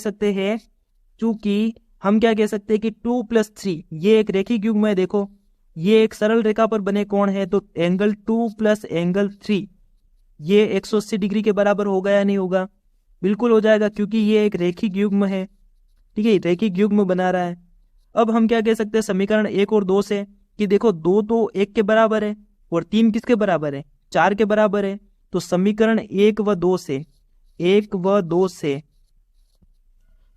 कह सकते हैं कि 2 + 3 ये एक रेखिक युग्म है। देखो, ये एक सरल रेखा पर बने कोण है, तो एंगल 2 + एंगल 3 ये 180 डिग्री के बराबर होगा या नहीं होगा, बिल्कुल हो जाएगा, क्योंकि ये एक रेखिक युग्म है। ठीक है, रेखिक युग्म बना रहा है। अब हम क्या कह सकते हैं समीकरण 1 और 2 से, कि देखो 2 तो 1 के बराबर है और 3 किसके बराबर है, 4 के बराबर है। तो समीकरण 1 व 2 से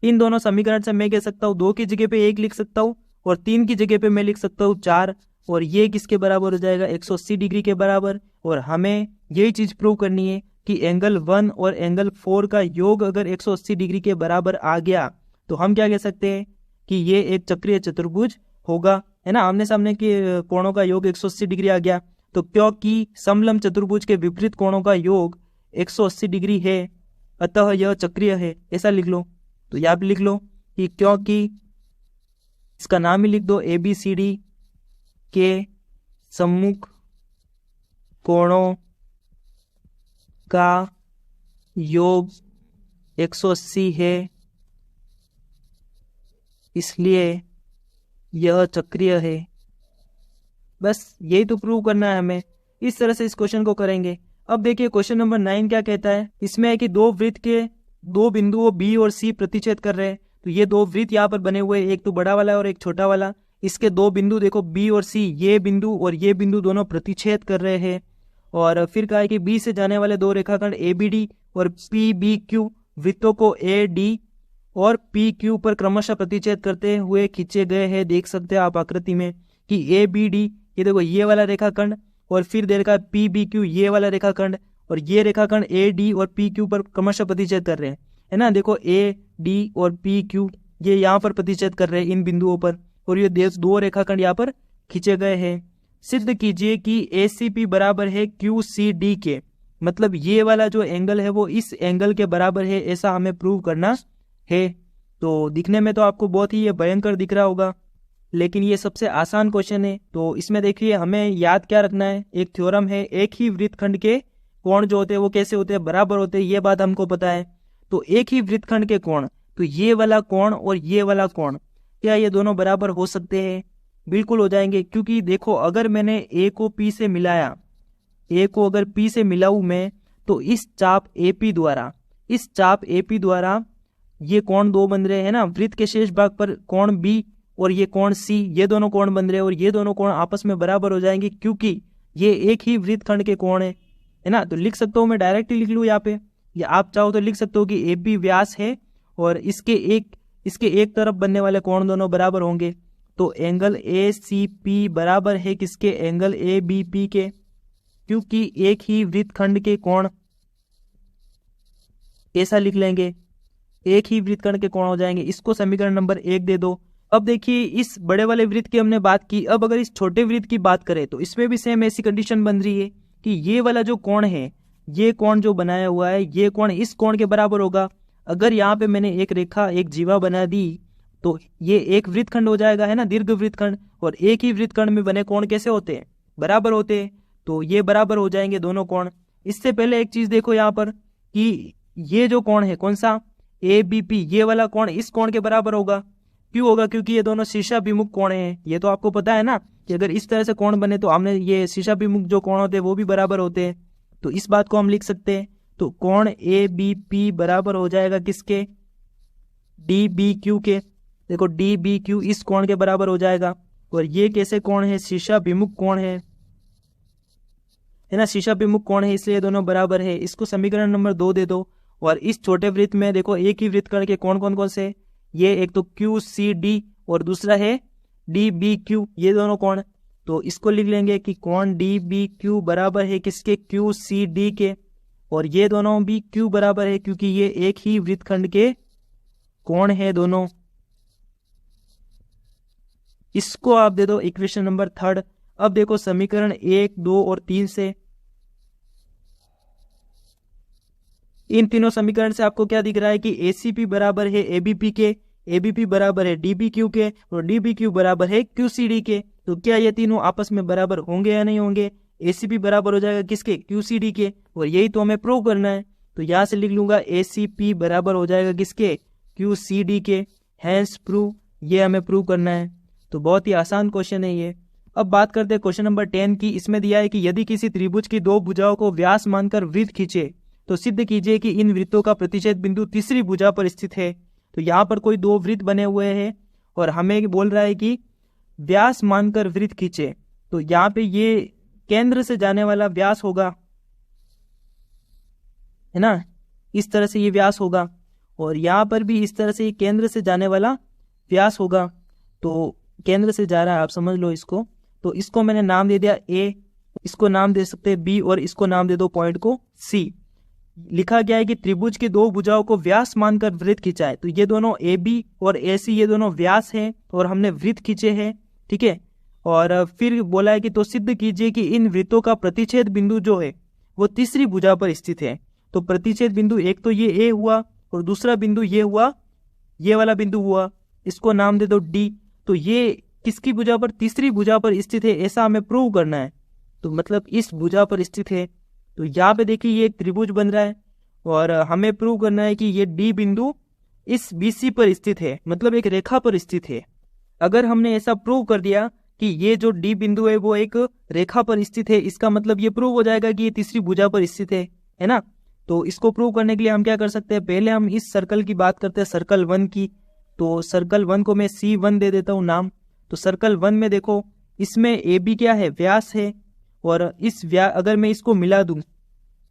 इन दोनों समीकरण से मैं कह सकता हूँ 2 की जगह पे 1 लिख सकता हूँ और 3 की जगह पे मैं लिख सकता हूँ 4, और ये किसके बराबर हो जाएगा 180 डिग्री के बराबर। और हमें यही चीज प्रूव करनी है कि एंगल 1 और एंगल 4 का योग अगर 180 डिग्री के बराबर आ गया तो हम क्या कह सकते हैं कि ये एक चक्रीय चतुर्भुज होगा, है ना। आमने सामने के कोणों का योग 180 डिग्री आ गया, तो क्योंकि समलंब चतुर्भुज के विपरीत कोणों का योग 180 डिग्री है अतः यह चक्रीय है, ऐसा लिख लो। तो यहाँ पे लिख लो कि क्योंकि इसका नाम ही लिख दो ABCD के सम्मुख कोणों का योग 180 है, इसलिए यह चक्रीय है। बस यही तो प्रूव करना है हमें। इस तरह से इस क्वेश्चन को करेंगे। अब देखिए क्वेश्चन नंबर 9 क्या कहता है। इसमें है कि दो वृत्त के दो बिंदुओं B और C प्रतिच्छेद कर रहे हैं। तो ये दो वृत्त यहाँ पर बने हुए, एक तो बड़ा वाला और एक छोटा वाला। इसके दो बिंदु देखो B और C, ये बिंदु और ये बिंदु दोनों प्रतिच्छेद कर रहे हैं। और फिर कहा है कि B से जाने वाले दो रेखाखंड ABD और PBQ वृत्तों को AD और PQ पर क्रमशः प्रतिच्छेद करते हुए खींचे गए हैं। देख सकते हैं आप आकृति में कि ABD ये देखो ये वाला रेखाखंड, और फिर दे रखा है PBQ ये वाला रेखाखंड, और ये रेखाखंड AD और PQ पर क्रमशः प्रतिच्छेद कर रहे हैं, है ना। देखो AD और PQ ये यहाँ पर प्रतिच्छेद कर रहे हैं इन बिंदुओं पर, और ये दो रेखाखंड यहाँ पर खींचे गए हैं। सिद्ध कीजिए कि ACP बराबर है QCD के, मतलब ये वाला जो एंगल है वो इस एंगल के बराबर है, ऐसा हमें प्रूव करना है। तो दिखने में तो आपको बहुत ही ये भयंकर दिख रहा होगा, लेकिन ये सबसे आसान क्वेश्चन है। तो इसमें देखिए हमें याद क्या रखना है, एक थ्योरम है, एक ही वृत्तखंड के कोण जो होते हैं वो कैसे होते हैं, बराबर होते हैं, ये बात हमको पता है। तो एक ही वृत्तखंड के कोण, तो ये वाला कोण और ये वाला कोण, क्या ये दोनों बराबर हो सकते हैं? बिल्कुल हो जाएंगे, क्योंकि देखो अगर मैंने A को P से मिलाया, A को अगर P से मिलाऊं मैं, तो इस चाप AP द्वारा ये कोण दो बन रहे हैं ना। वृत्त के शेष भाग पर कोण B और ये कोण C, ये दोनों कोण बन रहे हैं, और ये दोनों कोण आपस में बराबर हो जाएंगे क्योंकि ये एक ही वृत्तखंड के कोण है ना। तो लिख सकता हूँ मैं, डायरेक्ट ही लिख लूँ यहाँ पे, या आप चाहो तो लिख सकते हो कि AB व्यास है और इसके एक तरफ बनने वाले कोण दोनों बराबर होंगे। तो एंगल ACP बराबर है किसके, एंगल ABP के, क्योंकि एक ही वृत्तखंड के कोण, ऐसा लिख लेंगे, एक ही वृत्तखंड के कोण हो जाएंगे। इसको समीकरण नंबर 1 दे दो। अब देखिए इस बड़े वाले वृत्त की हमने बात की, अब अगर इस छोटे वृत्त की बात करें तो इसमें भी सेम ऐसी कंडीशन बन रही है कि ये वाला जो कोण है, ये कोण जो बनाया हुआ है, ये कोण इस कोण के बराबर होगा। अगर यहाँ पे मैंने एक रेखा, एक जीवा बना दी तो ये एक वृत्तखंड हो जाएगा, है ना, दीर्घ वृत्तखंड। और एक ही वृत्तखंड में बने कोण कैसे होते हैं, बराबर होते हैं। तो ये बराबर हो जाएंगे दोनों कोण। इससे पहले एक चीज देखो यहाँ पर कि ये जो कोण है, कौन सा, ABP, ये वाला कोण इस कोण के बराबर होगा। क्यों होगा, क्योंकि ये दोनों शीर्षाभिमुख कोण हैं। ये तो आपको पता है ना कि अगर इस तरह से कोण बने तो हमने ये शीर्षाभिमुख जो कोण होते हैं वो भी बराबर होते हैं। तो इस बात को हम लिख सकते हैं। तो कोण ABP बराबर हो जाएगा किसके, DBQ के। देखो DBQ इस कोण के बराबर हो जाएगा, और ये कैसे कोण है, शीर्षाभिमुख कोण है ना, शीर्षाभिमुख कोण है, इसलिए दोनों बराबर है। इसको समीकरण नंबर 2 दे दो। और इस छोटे वृत्त में देखो एक ही वृत्तखंड के कोण कौन कौन से, ये एक तो QCD और दूसरा है DBQ, ये दोनों कोण। तो इसको लिख लेंगे कि कोण DBQ बराबर है किसके, QCD के, और ये दोनों भी Q बराबर है क्योंकि ये एक ही वृत्तखंड के कोण है दोनों। इसको आप दे दो इक्वेशन नंबर 3। अब देखो समीकरण 1, 2 और 3 से, इन तीनों समीकरण से आपको क्या दिख रहा है कि ACP बराबर है ABP के, ABP बराबर है DBQ के, और DBQ बराबर है QCD के। तो क्या ये तीनों आपस में बराबर होंगे या नहीं होंगे? ACP बराबर हो जाएगा किसके, QCD के, और यही तो हमें प्रूव करना है। तो यहां से लिख लूंगा ACP बराबर हो जाएगा किसके, QCD के, हैंस प्रूव, ये हमें प्रूव करना है। तो बहुत ही आसान क्वेश्चन है ये। अब बात करते हैं क्वेश्चन नंबर 10 की। इसमें दिया है कि यदि किसी त्रिभुज की दो भुजाओं को व्यास मानकर वृत्त खींचे तो सिद्ध कीजिए कि इन वृत्तों का प्रतिच्छेद बिंदु तीसरी भुजा पर स्थित है। तो यहाँ पर कोई दो वृत्त बने हुए हैं और हमें बोल रहा है कि व्यास मानकर वृत्त खींचे। तो यहाँ पे ये केंद्र से जाने वाला व्यास होगा, है ना, इस तरह से ये व्यास होगा, और यहाँ पर भी इस तरह से ये केंद्र से जाने वाला व्यास होगा। तो केंद्र से जा रहा है, आप समझ लो इसको। तो इसको मैंने नाम दे दिया ए, इसको नाम दे सकते हैं बी, और इसको नाम दे दो पॉइंट को सी। लिखा गया है कि त्रिभुज की दो भुजाओं को व्यास मानकर वृत्त खींचा है। तो ये दोनों ए बी और ए सी ये दोनों व्यास है और हमने वृत्त खींचे हैं, ठीक है। और फिर बोला है कि तो सिद्ध कीजिए कि इन वृत्तों का प्रतिच्छेद बिंदु जो है वो तीसरी भुजा पर स्थित है। तो प्रतिच्छेद बिंदु एक तो ये ए हुआ और दूसरा बिंदु ये हुआ, ये वाला बिंदु हुआ, इसको नाम दे दो डी। तो ये किसकी भुजा पर? तीसरी भुजा पर स्थित है, ऐसा हमें प्रूव करना है। तो मतलब इस भुजा पर स्थित है। तो यहाँ पे देखिए ये एक त्रिभुज बन रहा है और हमें प्रूव करना है कि ये डी बिंदु इस BC पर स्थित है, मतलब एक रेखा पर स्थित है। अगर हमने ऐसा प्रूव कर दिया कि ये जो डी बिंदु है वो एक रेखा पर स्थित है, इसका मतलब ये प्रूव हो जाएगा कि ये तीसरी भुजा पर स्थित है ना। तो इसको प्रूव करने के लिए हम क्या कर सकते हैं, पहले हम इस सर्कल की बात करते हैं, सर्कल 1 की। तो सर्कल 1 को मैं C1 दे देता हूँ नाम। तो सर्कल 1 में देखो, इसमें AB क्या है? व्यास है। और इस अगर मैं इसको मिला दूं,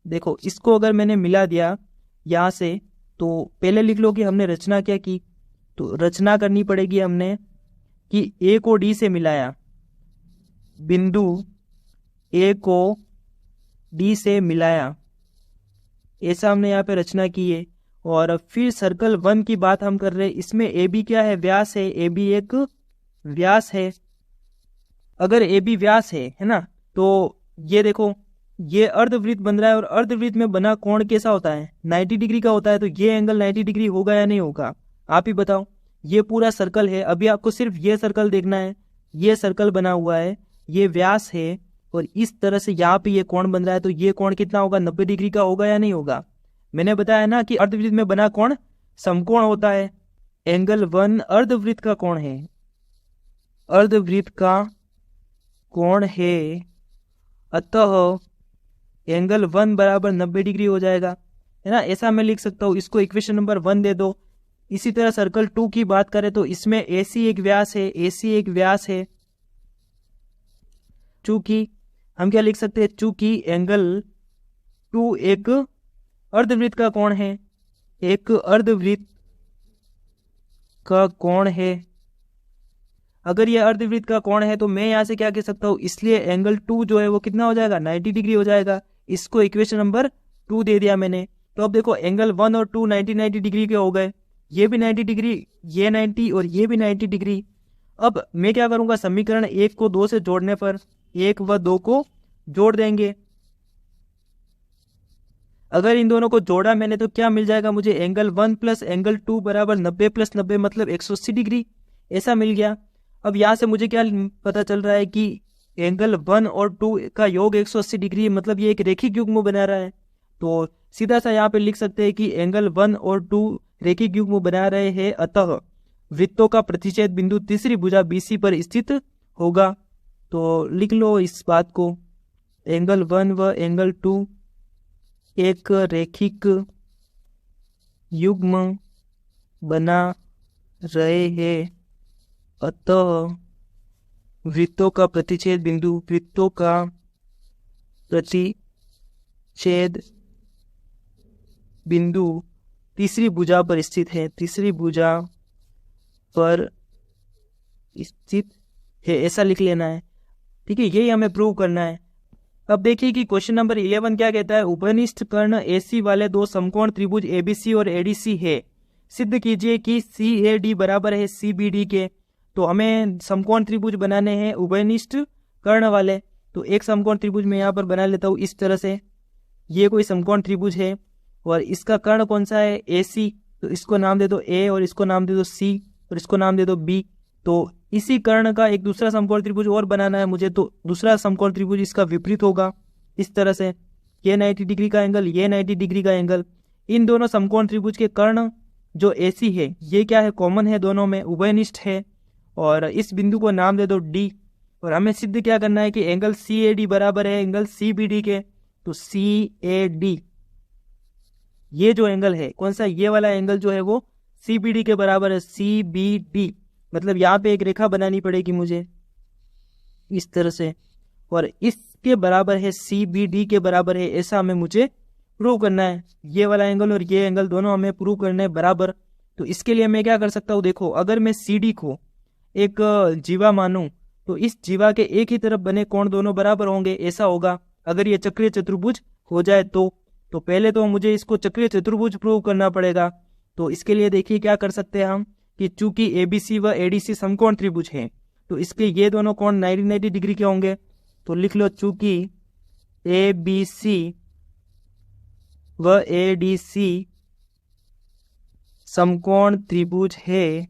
देखो इसको अगर मैंने मिला दिया यहाँ से, तो पहले लिख लो कि हमने रचना क्या की। तो रचना करनी पड़ेगी हमने कि A को D से मिलाया, बिंदु A को D से मिलाया, ऐसा हमने यहाँ पे रचना की है। और फिर सर्कल 1 की बात हम कर रहे हैं, इसमें AB क्या है? व्यास है। AB एक व्यास है। अगर AB व्यास है ना, तो ये देखो ये अर्धवृत्त बन रहा है और अर्धवृत्त में बना कोण कैसा होता है? 90 डिग्री का होता है। तो ये एंगल 90 डिग्री होगा या नहीं होगा, आप ही बताओ। ये पूरा सर्कल है, अभी आपको सिर्फ ये सर्कल देखना है। ये सर्कल बना हुआ है, ये व्यास है और इस तरह से यहाँ पे ये कोण बन रहा है। तो ये कोण कितना होगा? 90 डिग्री का होगा या नहीं होगा? मैंने बताया ना कि अर्धवृत्त में बना कोण समकोण होता है। एंगल 1 अर्धवृत्त का कोण है, अर्धवृत्त का कोण है, अतः एंगल 1 बराबर 90 डिग्री हो जाएगा, है ना। ऐसा मैं लिख सकता हूँ, इसको इक्वेशन नंबर 1 दे दो। इसी तरह सर्कल 2 की बात करें तो इसमें AC एक व्यास है, AC एक व्यास है। चूंकि हम क्या लिख सकते हैं, चूंकि एंगल 2 एक अर्धवृत्त का कोण है, एक अर्धवृत्त का कोण है। अगर ये अर्धवृत्त का कोण है तो मैं यहाँ से क्या कह सकता हूँ, इसलिए एंगल 2 जो है वो कितना हो जाएगा? 90 डिग्री हो जाएगा। इसको इक्वेशन नंबर 2 दे दिया मैंने। तो अब देखो एंगल 1 और 2 90 डिग्री के हो गए, ये भी 90 डिग्री, ये 90 और ये भी 90 डिग्री। अब मैं क्या करूंगा, समीकरण 1 को 2 से जोड़ने पर 1 व 2 को जोड़ देंगे। अगर इन दोनों को जोड़ा मैंने तो क्या मिल जाएगा मुझे? एंगल 1 प्लस एंगल 2 बराबर 90 प्लस 90 मतलब 180 डिग्री, ऐसा मिल गया। अब यहाँ से मुझे क्या पता चल रहा है कि एंगल 1 और 2 का योग 180 डिग्री, मतलब ये एक रेखिक युग्म बना रहा है। तो सीधा सा यहाँ पे लिख सकते हैं कि एंगल 1 और 2 रेखिक युग्म बना रहे हैं, अतः वृत्तों का प्रतिच्छेद बिंदु तीसरी भुजा BC पर स्थित होगा। तो लिख लो इस बात को, एंगल 1 व एंगल 2 एक रेखिक युग्म बना रहे हैं, अतः वृत्तों का प्रतिच्छेद बिंदु, वृत्तों का प्रतिच्छेद बिंदु तीसरी भुजा पर स्थित है, तीसरी भुजा पर स्थित है, ऐसा लिख लेना है। ठीक है, यही हमें प्रूव करना है। अब देखिए कि क्वेश्चन नंबर 11 क्या कहता है, उभयनिष्ठ कर्ण AC वाले दो समकोण त्रिभुज ABC और ADC है, सिद्ध कीजिए कि CAD बराबर है CBD के। तो हमें समकोण त्रिभुज बनाने हैं उभयनिष्ठ कर्ण वाले। तो एक समकोण त्रिभुज मैं यहाँ पर बना लेता हूँ इस तरह से। ये कोई समकोण त्रिभुज है और इसका कर्ण कौन सा है? AC। तो इसको नाम दे दो A और इसको नाम दे दो C और इसको नाम दे दो B। तो इसी कर्ण का एक दूसरा समकोण त्रिभुज और बनाना है मुझे। तो दूसरा समकोण त्रिभुज इसका विपरीत होगा इस तरह से, ये 90 डिग्री का एंगल, ये 90 डिग्री का एंगल। इन दोनों समकोण त्रिभुज के कर्ण जो AC है ये क्या है? कॉमन है, दोनों में उभयनिष्ठ है। और इस बिंदु को नाम दे दो D। और हमें सिद्ध क्या करना है कि एंगल CAD बराबर है एंगल CBD के। तो CAD ये जो एंगल है कौन सा? ये वाला एंगल जो है वो CBD के बराबर है, CBD। मतलब यहाँ पे एक रेखा बनानी पड़ेगी मुझे इस तरह से, और इसके बराबर है, CBD के बराबर है, ऐसा हमें मुझे प्रूव करना है, ये वाला एंगल और ये एंगल दोनों हमें प्रूव करना है बराबर। तो इसके लिए मैं क्या कर सकता हूँ, देखो अगर मैं CD को एक जीवा मानूं तो इस जीवा के एक ही तरफ बने कोण दोनों बराबर होंगे, ऐसा होगा अगर ये चक्रीय चतुर्भुज हो जाए तो पहले तो मुझे इसको चक्रीय चतुर्भुज प्रूव करना पड़ेगा। तो इसके लिए देखिए क्या कर सकते हैं हम कि चूंकि ABC व ADC समकोण त्रिभुज है तो इसके ये दोनों कोण 90 डिग्री के होंगे। तो लिख लो चूंकि ABC व ADC समकोण त्रिभुज है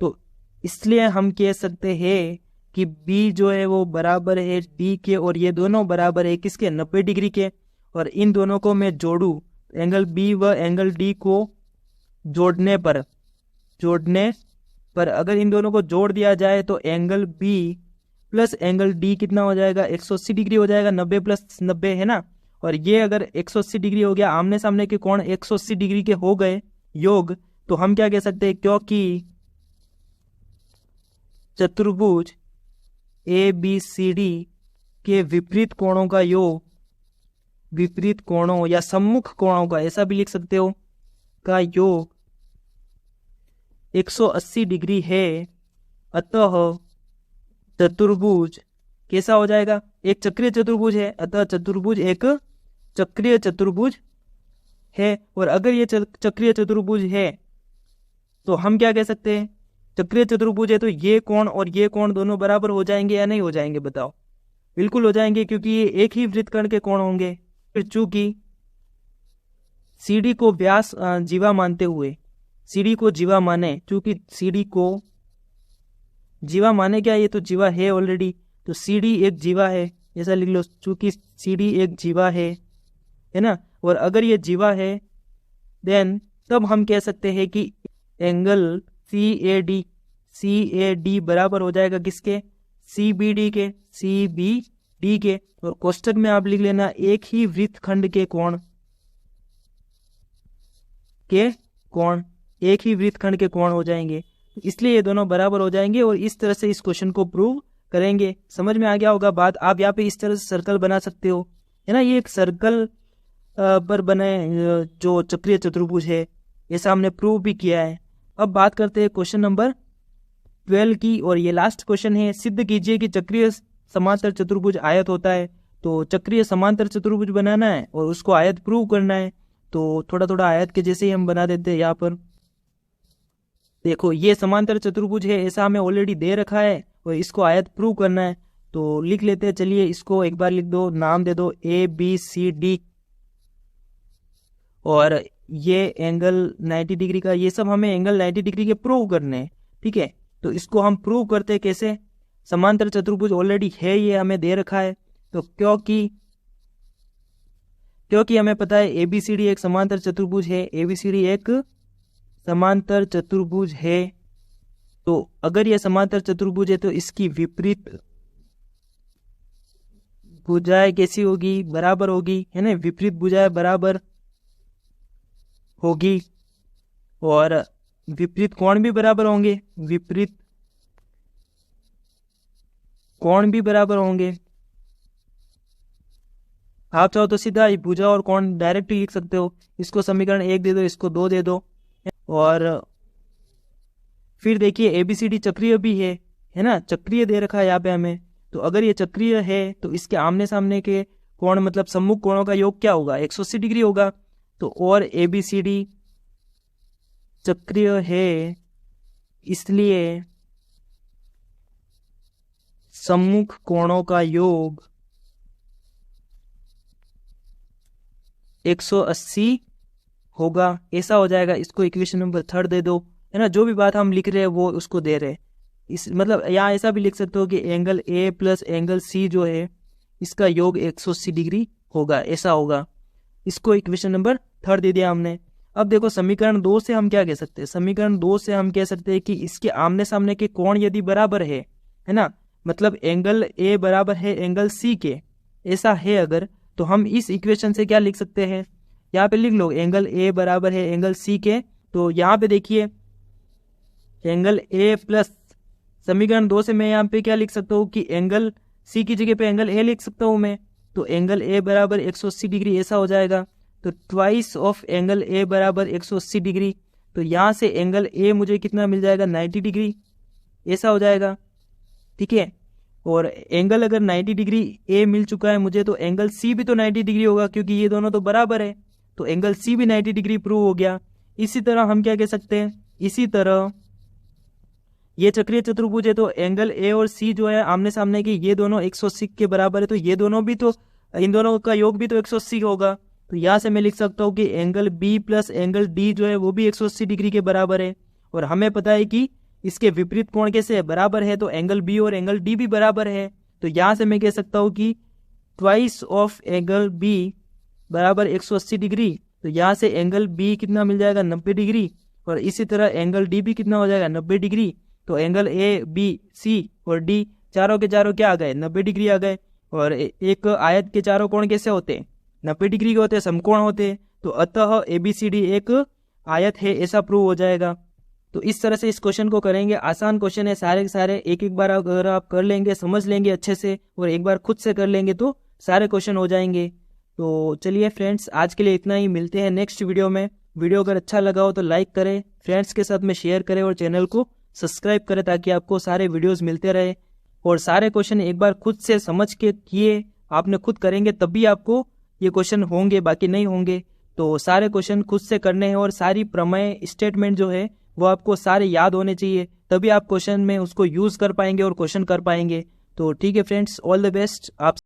तो इसलिए हम कह सकते हैं कि B जो है वो बराबर है D के, और ये दोनों बराबर है किसके, 90 डिग्री के। और इन दोनों को मैं जोड़ूं, एंगल B व एंगल D को जोड़ने पर अगर इन दोनों को जोड़ दिया जाए तो angle B plus angle D कितना हो जाएगा, 180 डिग्री हो जाएगा, 90 प्लस 90 है ना। और ये अगर 180 डिग्री हो गया, आमने सामने के कोण 180 डिग्री के हो गए योग, तो हम क्या कह सकते हैं, क्योंकि चतुर्भुज ABCD के विपरीत कोणों का योग, विपरीत कोणों या सम्मुख कोणों का, ऐसा भी लिख सकते हो, का योग 180 डिग्री है। अतः चतुर्भुज कैसा हो जाएगा, एक चक्रीय चतुर्भुज है, अतः चतुर्भुज एक चक्रीय चतुर्भुज है। और अगर ये चक्रीय चतुर्भुज है तो हम क्या कह सकते हैं, चक्रीय चतुर्भुज है तो ये कोण और ये कोण दोनों बराबर हो जाएंगे या नहीं हो जाएंगे, बताओ। बिल्कुल हो जाएंगे, क्योंकि ये एक ही वृत्तखंड के कोण होंगे। फिर चूंकि CD को व्यास जीवा मानते हुए, CD को जीवा माने, चूंकि CD को जीवा माने, क्या ये तो जीवा है ऑलरेडी, तो CD एक जीवा है, ऐसा लिख लो, चूंकि CD एक जीवा है ना। और अगर ये जीवा है देन तब हम कह सकते हैं कि एंगल CAD बराबर हो जाएगा किसके, CBD के। और कोष्टक में आप लिख लेना एक ही वृत्तखंड के कोण, एक ही वृत्तखंड के कोण हो जाएंगे, इसलिए ये दोनों बराबर हो जाएंगे। और इस तरह से इस क्वेश्चन को प्रूव करेंगे। समझ में आ गया होगा बात। आप यहाँ पे इस तरह से सर्कल बना सकते हो, है ना। ये एक सर्कल पर बने जो चक्रीय चतुर्भुज है, ऐसा हमने प्रूव भी किया है। अब बात करते हैं क्वेश्चन नंबर 12 की, और ये लास्ट क्वेश्चन है। सिद्ध कीजिए कि चक्रीय समांतर चतुर्भुज आयत होता है। तो चक्रीय समांतर चतुर्भुज बनाना है और उसको आयत प्रूव करना है। तो थोड़ा थोड़ा आयत के जैसे ही हम बना देते हैं। यहाँ पर देखो ये समांतर चतुर्भुज है, ऐसा हमें ऑलरेडी दे रखा है और इसको आयत प्रूव करना है। तो लिख लेते हैं, चलिए इसको एक बार लिख दो, नाम दे दो ABCD, और ये एंगल 90 डिग्री का, ये सब हमें एंगल 90 डिग्री के प्रूव करने हैं, ठीक है। तो इसको हम प्रूव करते हैं कैसे, समांतर चतुर्भुज ऑलरेडी है, ये हमें दे रखा है। तो क्योंकि हमें पता है ABCD एक समांतर चतुर्भुज है, ABCD एक समांतर चतुर्भुज है। तो अगर यह समांतर चतुर्भुज है तो इसकी विपरीत भुजाएं कैसी होगी, बराबर होगी, है ना। विपरीत भुजाएं बराबर होगी और विपरीत कोण भी बराबर होंगे, विपरीत कोण भी बराबर होंगे। आप चाहो तो सीधा भुजा और कोण डायरेक्टली लिख सकते हो। इसको समीकरण 1 दे दो, इसको 2 दे दो, और फिर देखिए ABCD चक्रीय भी है ना, चक्रीय दे रखा है यहाँ पे हमें। तो अगर ये चक्रीय है तो इसके आमने सामने के कोण मतलब सम्मुख कोणों का योग क्या होगा, 180 डिग्री होगा। तो और ABCD चक्रीय है, इसलिए सम्मुख कोणों का योग 180 होगा, ऐसा हो जाएगा। इसको इक्वेशन नंबर 3 दे दो, है ना। जो भी बात हम लिख रहे हैं वो उसको दे रहे हैं। इस मतलब यहाँ ऐसा भी लिख सकते हो कि angle A plus angle C जो है इसका योग 180 डिग्री होगा, ऐसा होगा। इसको इक्वेशन नंबर 3 दे दिया हमने। अब देखो समीकरण 2 से हम क्या कह सकते हैं, समीकरण 2 से हम कह सकते हैं कि इसके आमने सामने के कोण यदि बराबर है ना, मतलब एंगल A बराबर है एंगल C के, ऐसा है अगर, तो हम इस इक्वेशन से क्या लिख सकते हैं, यहाँ पे लिख लो एंगल A बराबर है एंगल C के। तो यहाँ पे देखिए एंगल A प्लस, समीकरण 2 से मैं यहाँ पे क्या लिख सकता हूँ कि एंगल C की जगह पे एंगल A लिख सकता हूँ मैं। तो एंगल A बराबर 180 डिग्री, ऐसा हो जाएगा। तो ट्वाइस ऑफ एंगल ए बराबर 180 डिग्री। तो यहाँ से एंगल ए मुझे कितना मिल जाएगा, 90 डिग्री, ऐसा हो जाएगा। ठीक है, और एंगल अगर 90 डिग्री ए मिल चुका है मुझे, तो एंगल सी भी तो 90 डिग्री होगा, क्योंकि ये दोनों तो बराबर है। तो एंगल सी भी 90 डिग्री प्रूव हो गया। इसी तरह हम क्या कह सकते हैं, इसी तरह ये चक्रीय चतुर्भुज है, तो एंगल ए और सी जो है आमने सामने की, ये दोनों 180 के बराबर है, तो ये दोनों भी तो, इन दोनों का योग भी तो 180 होगा। तो यहाँ से मैं लिख सकता हूँ कि angle B plus angle D जो है वो भी 180 डिग्री के बराबर है। और हमें पता है कि इसके विपरीत कोण कैसे है, बराबर है, तो एंगल बी और एंगल डी भी बराबर है। तो यहाँ से मैं कह सकता हूँ कि ट्वाइस ऑफ एंगल बी बराबर 180 डिग्री। तो यहाँ से एंगल बी कितना मिल जाएगा, 90 डिग्री, और इसी तरह एंगल डी भी कितना हो जाएगा, 90 डिग्री। तो एंगल ए बी सी और डी चारों के चारों क्या आ गए, 90 डिग्री आ गए। और एक आयत के चारों कोण कैसे होते हैं, 90 डिग्री के होते हैं, समकोण होते हैं। तो अतः ABCD एक आयत है, ऐसा प्रूव हो जाएगा। तो इस तरह से इस क्वेश्चन को करेंगे। आसान क्वेश्चन है, सारे के सारे एक एक बार अगर आप कर लेंगे, समझ लेंगे अच्छे से, और एक बार खुद से कर लेंगे तो सारे क्वेश्चन हो जाएंगे। तो चलिए फ्रेंड्स, आज के लिए इतना ही, मिलते हैं नेक्स्ट वीडियो में। वीडियो अगर अच्छा लगा हो तो लाइक करें, फ्रेंड्स के साथ में शेयर करें, और चैनल को सब्सक्राइब करें ताकि आपको सारे वीडियोस मिलते रहे। और सारे क्वेश्चन एक बार खुद से समझ के किए, आपने खुद करेंगे तभी आपको ये क्वेश्चन होंगे, बाकी नहीं होंगे। तो सारे क्वेश्चन खुद से करने हैं, और सारी प्रमेय स्टेटमेंट जो है वो आपको सारे याद होने चाहिए, तभी आप क्वेश्चन में उसको यूज कर पाएंगे और क्वेश्चन कर पाएंगे। तो ठीक है फ्रेंड्स, ऑल द बेस्ट। आप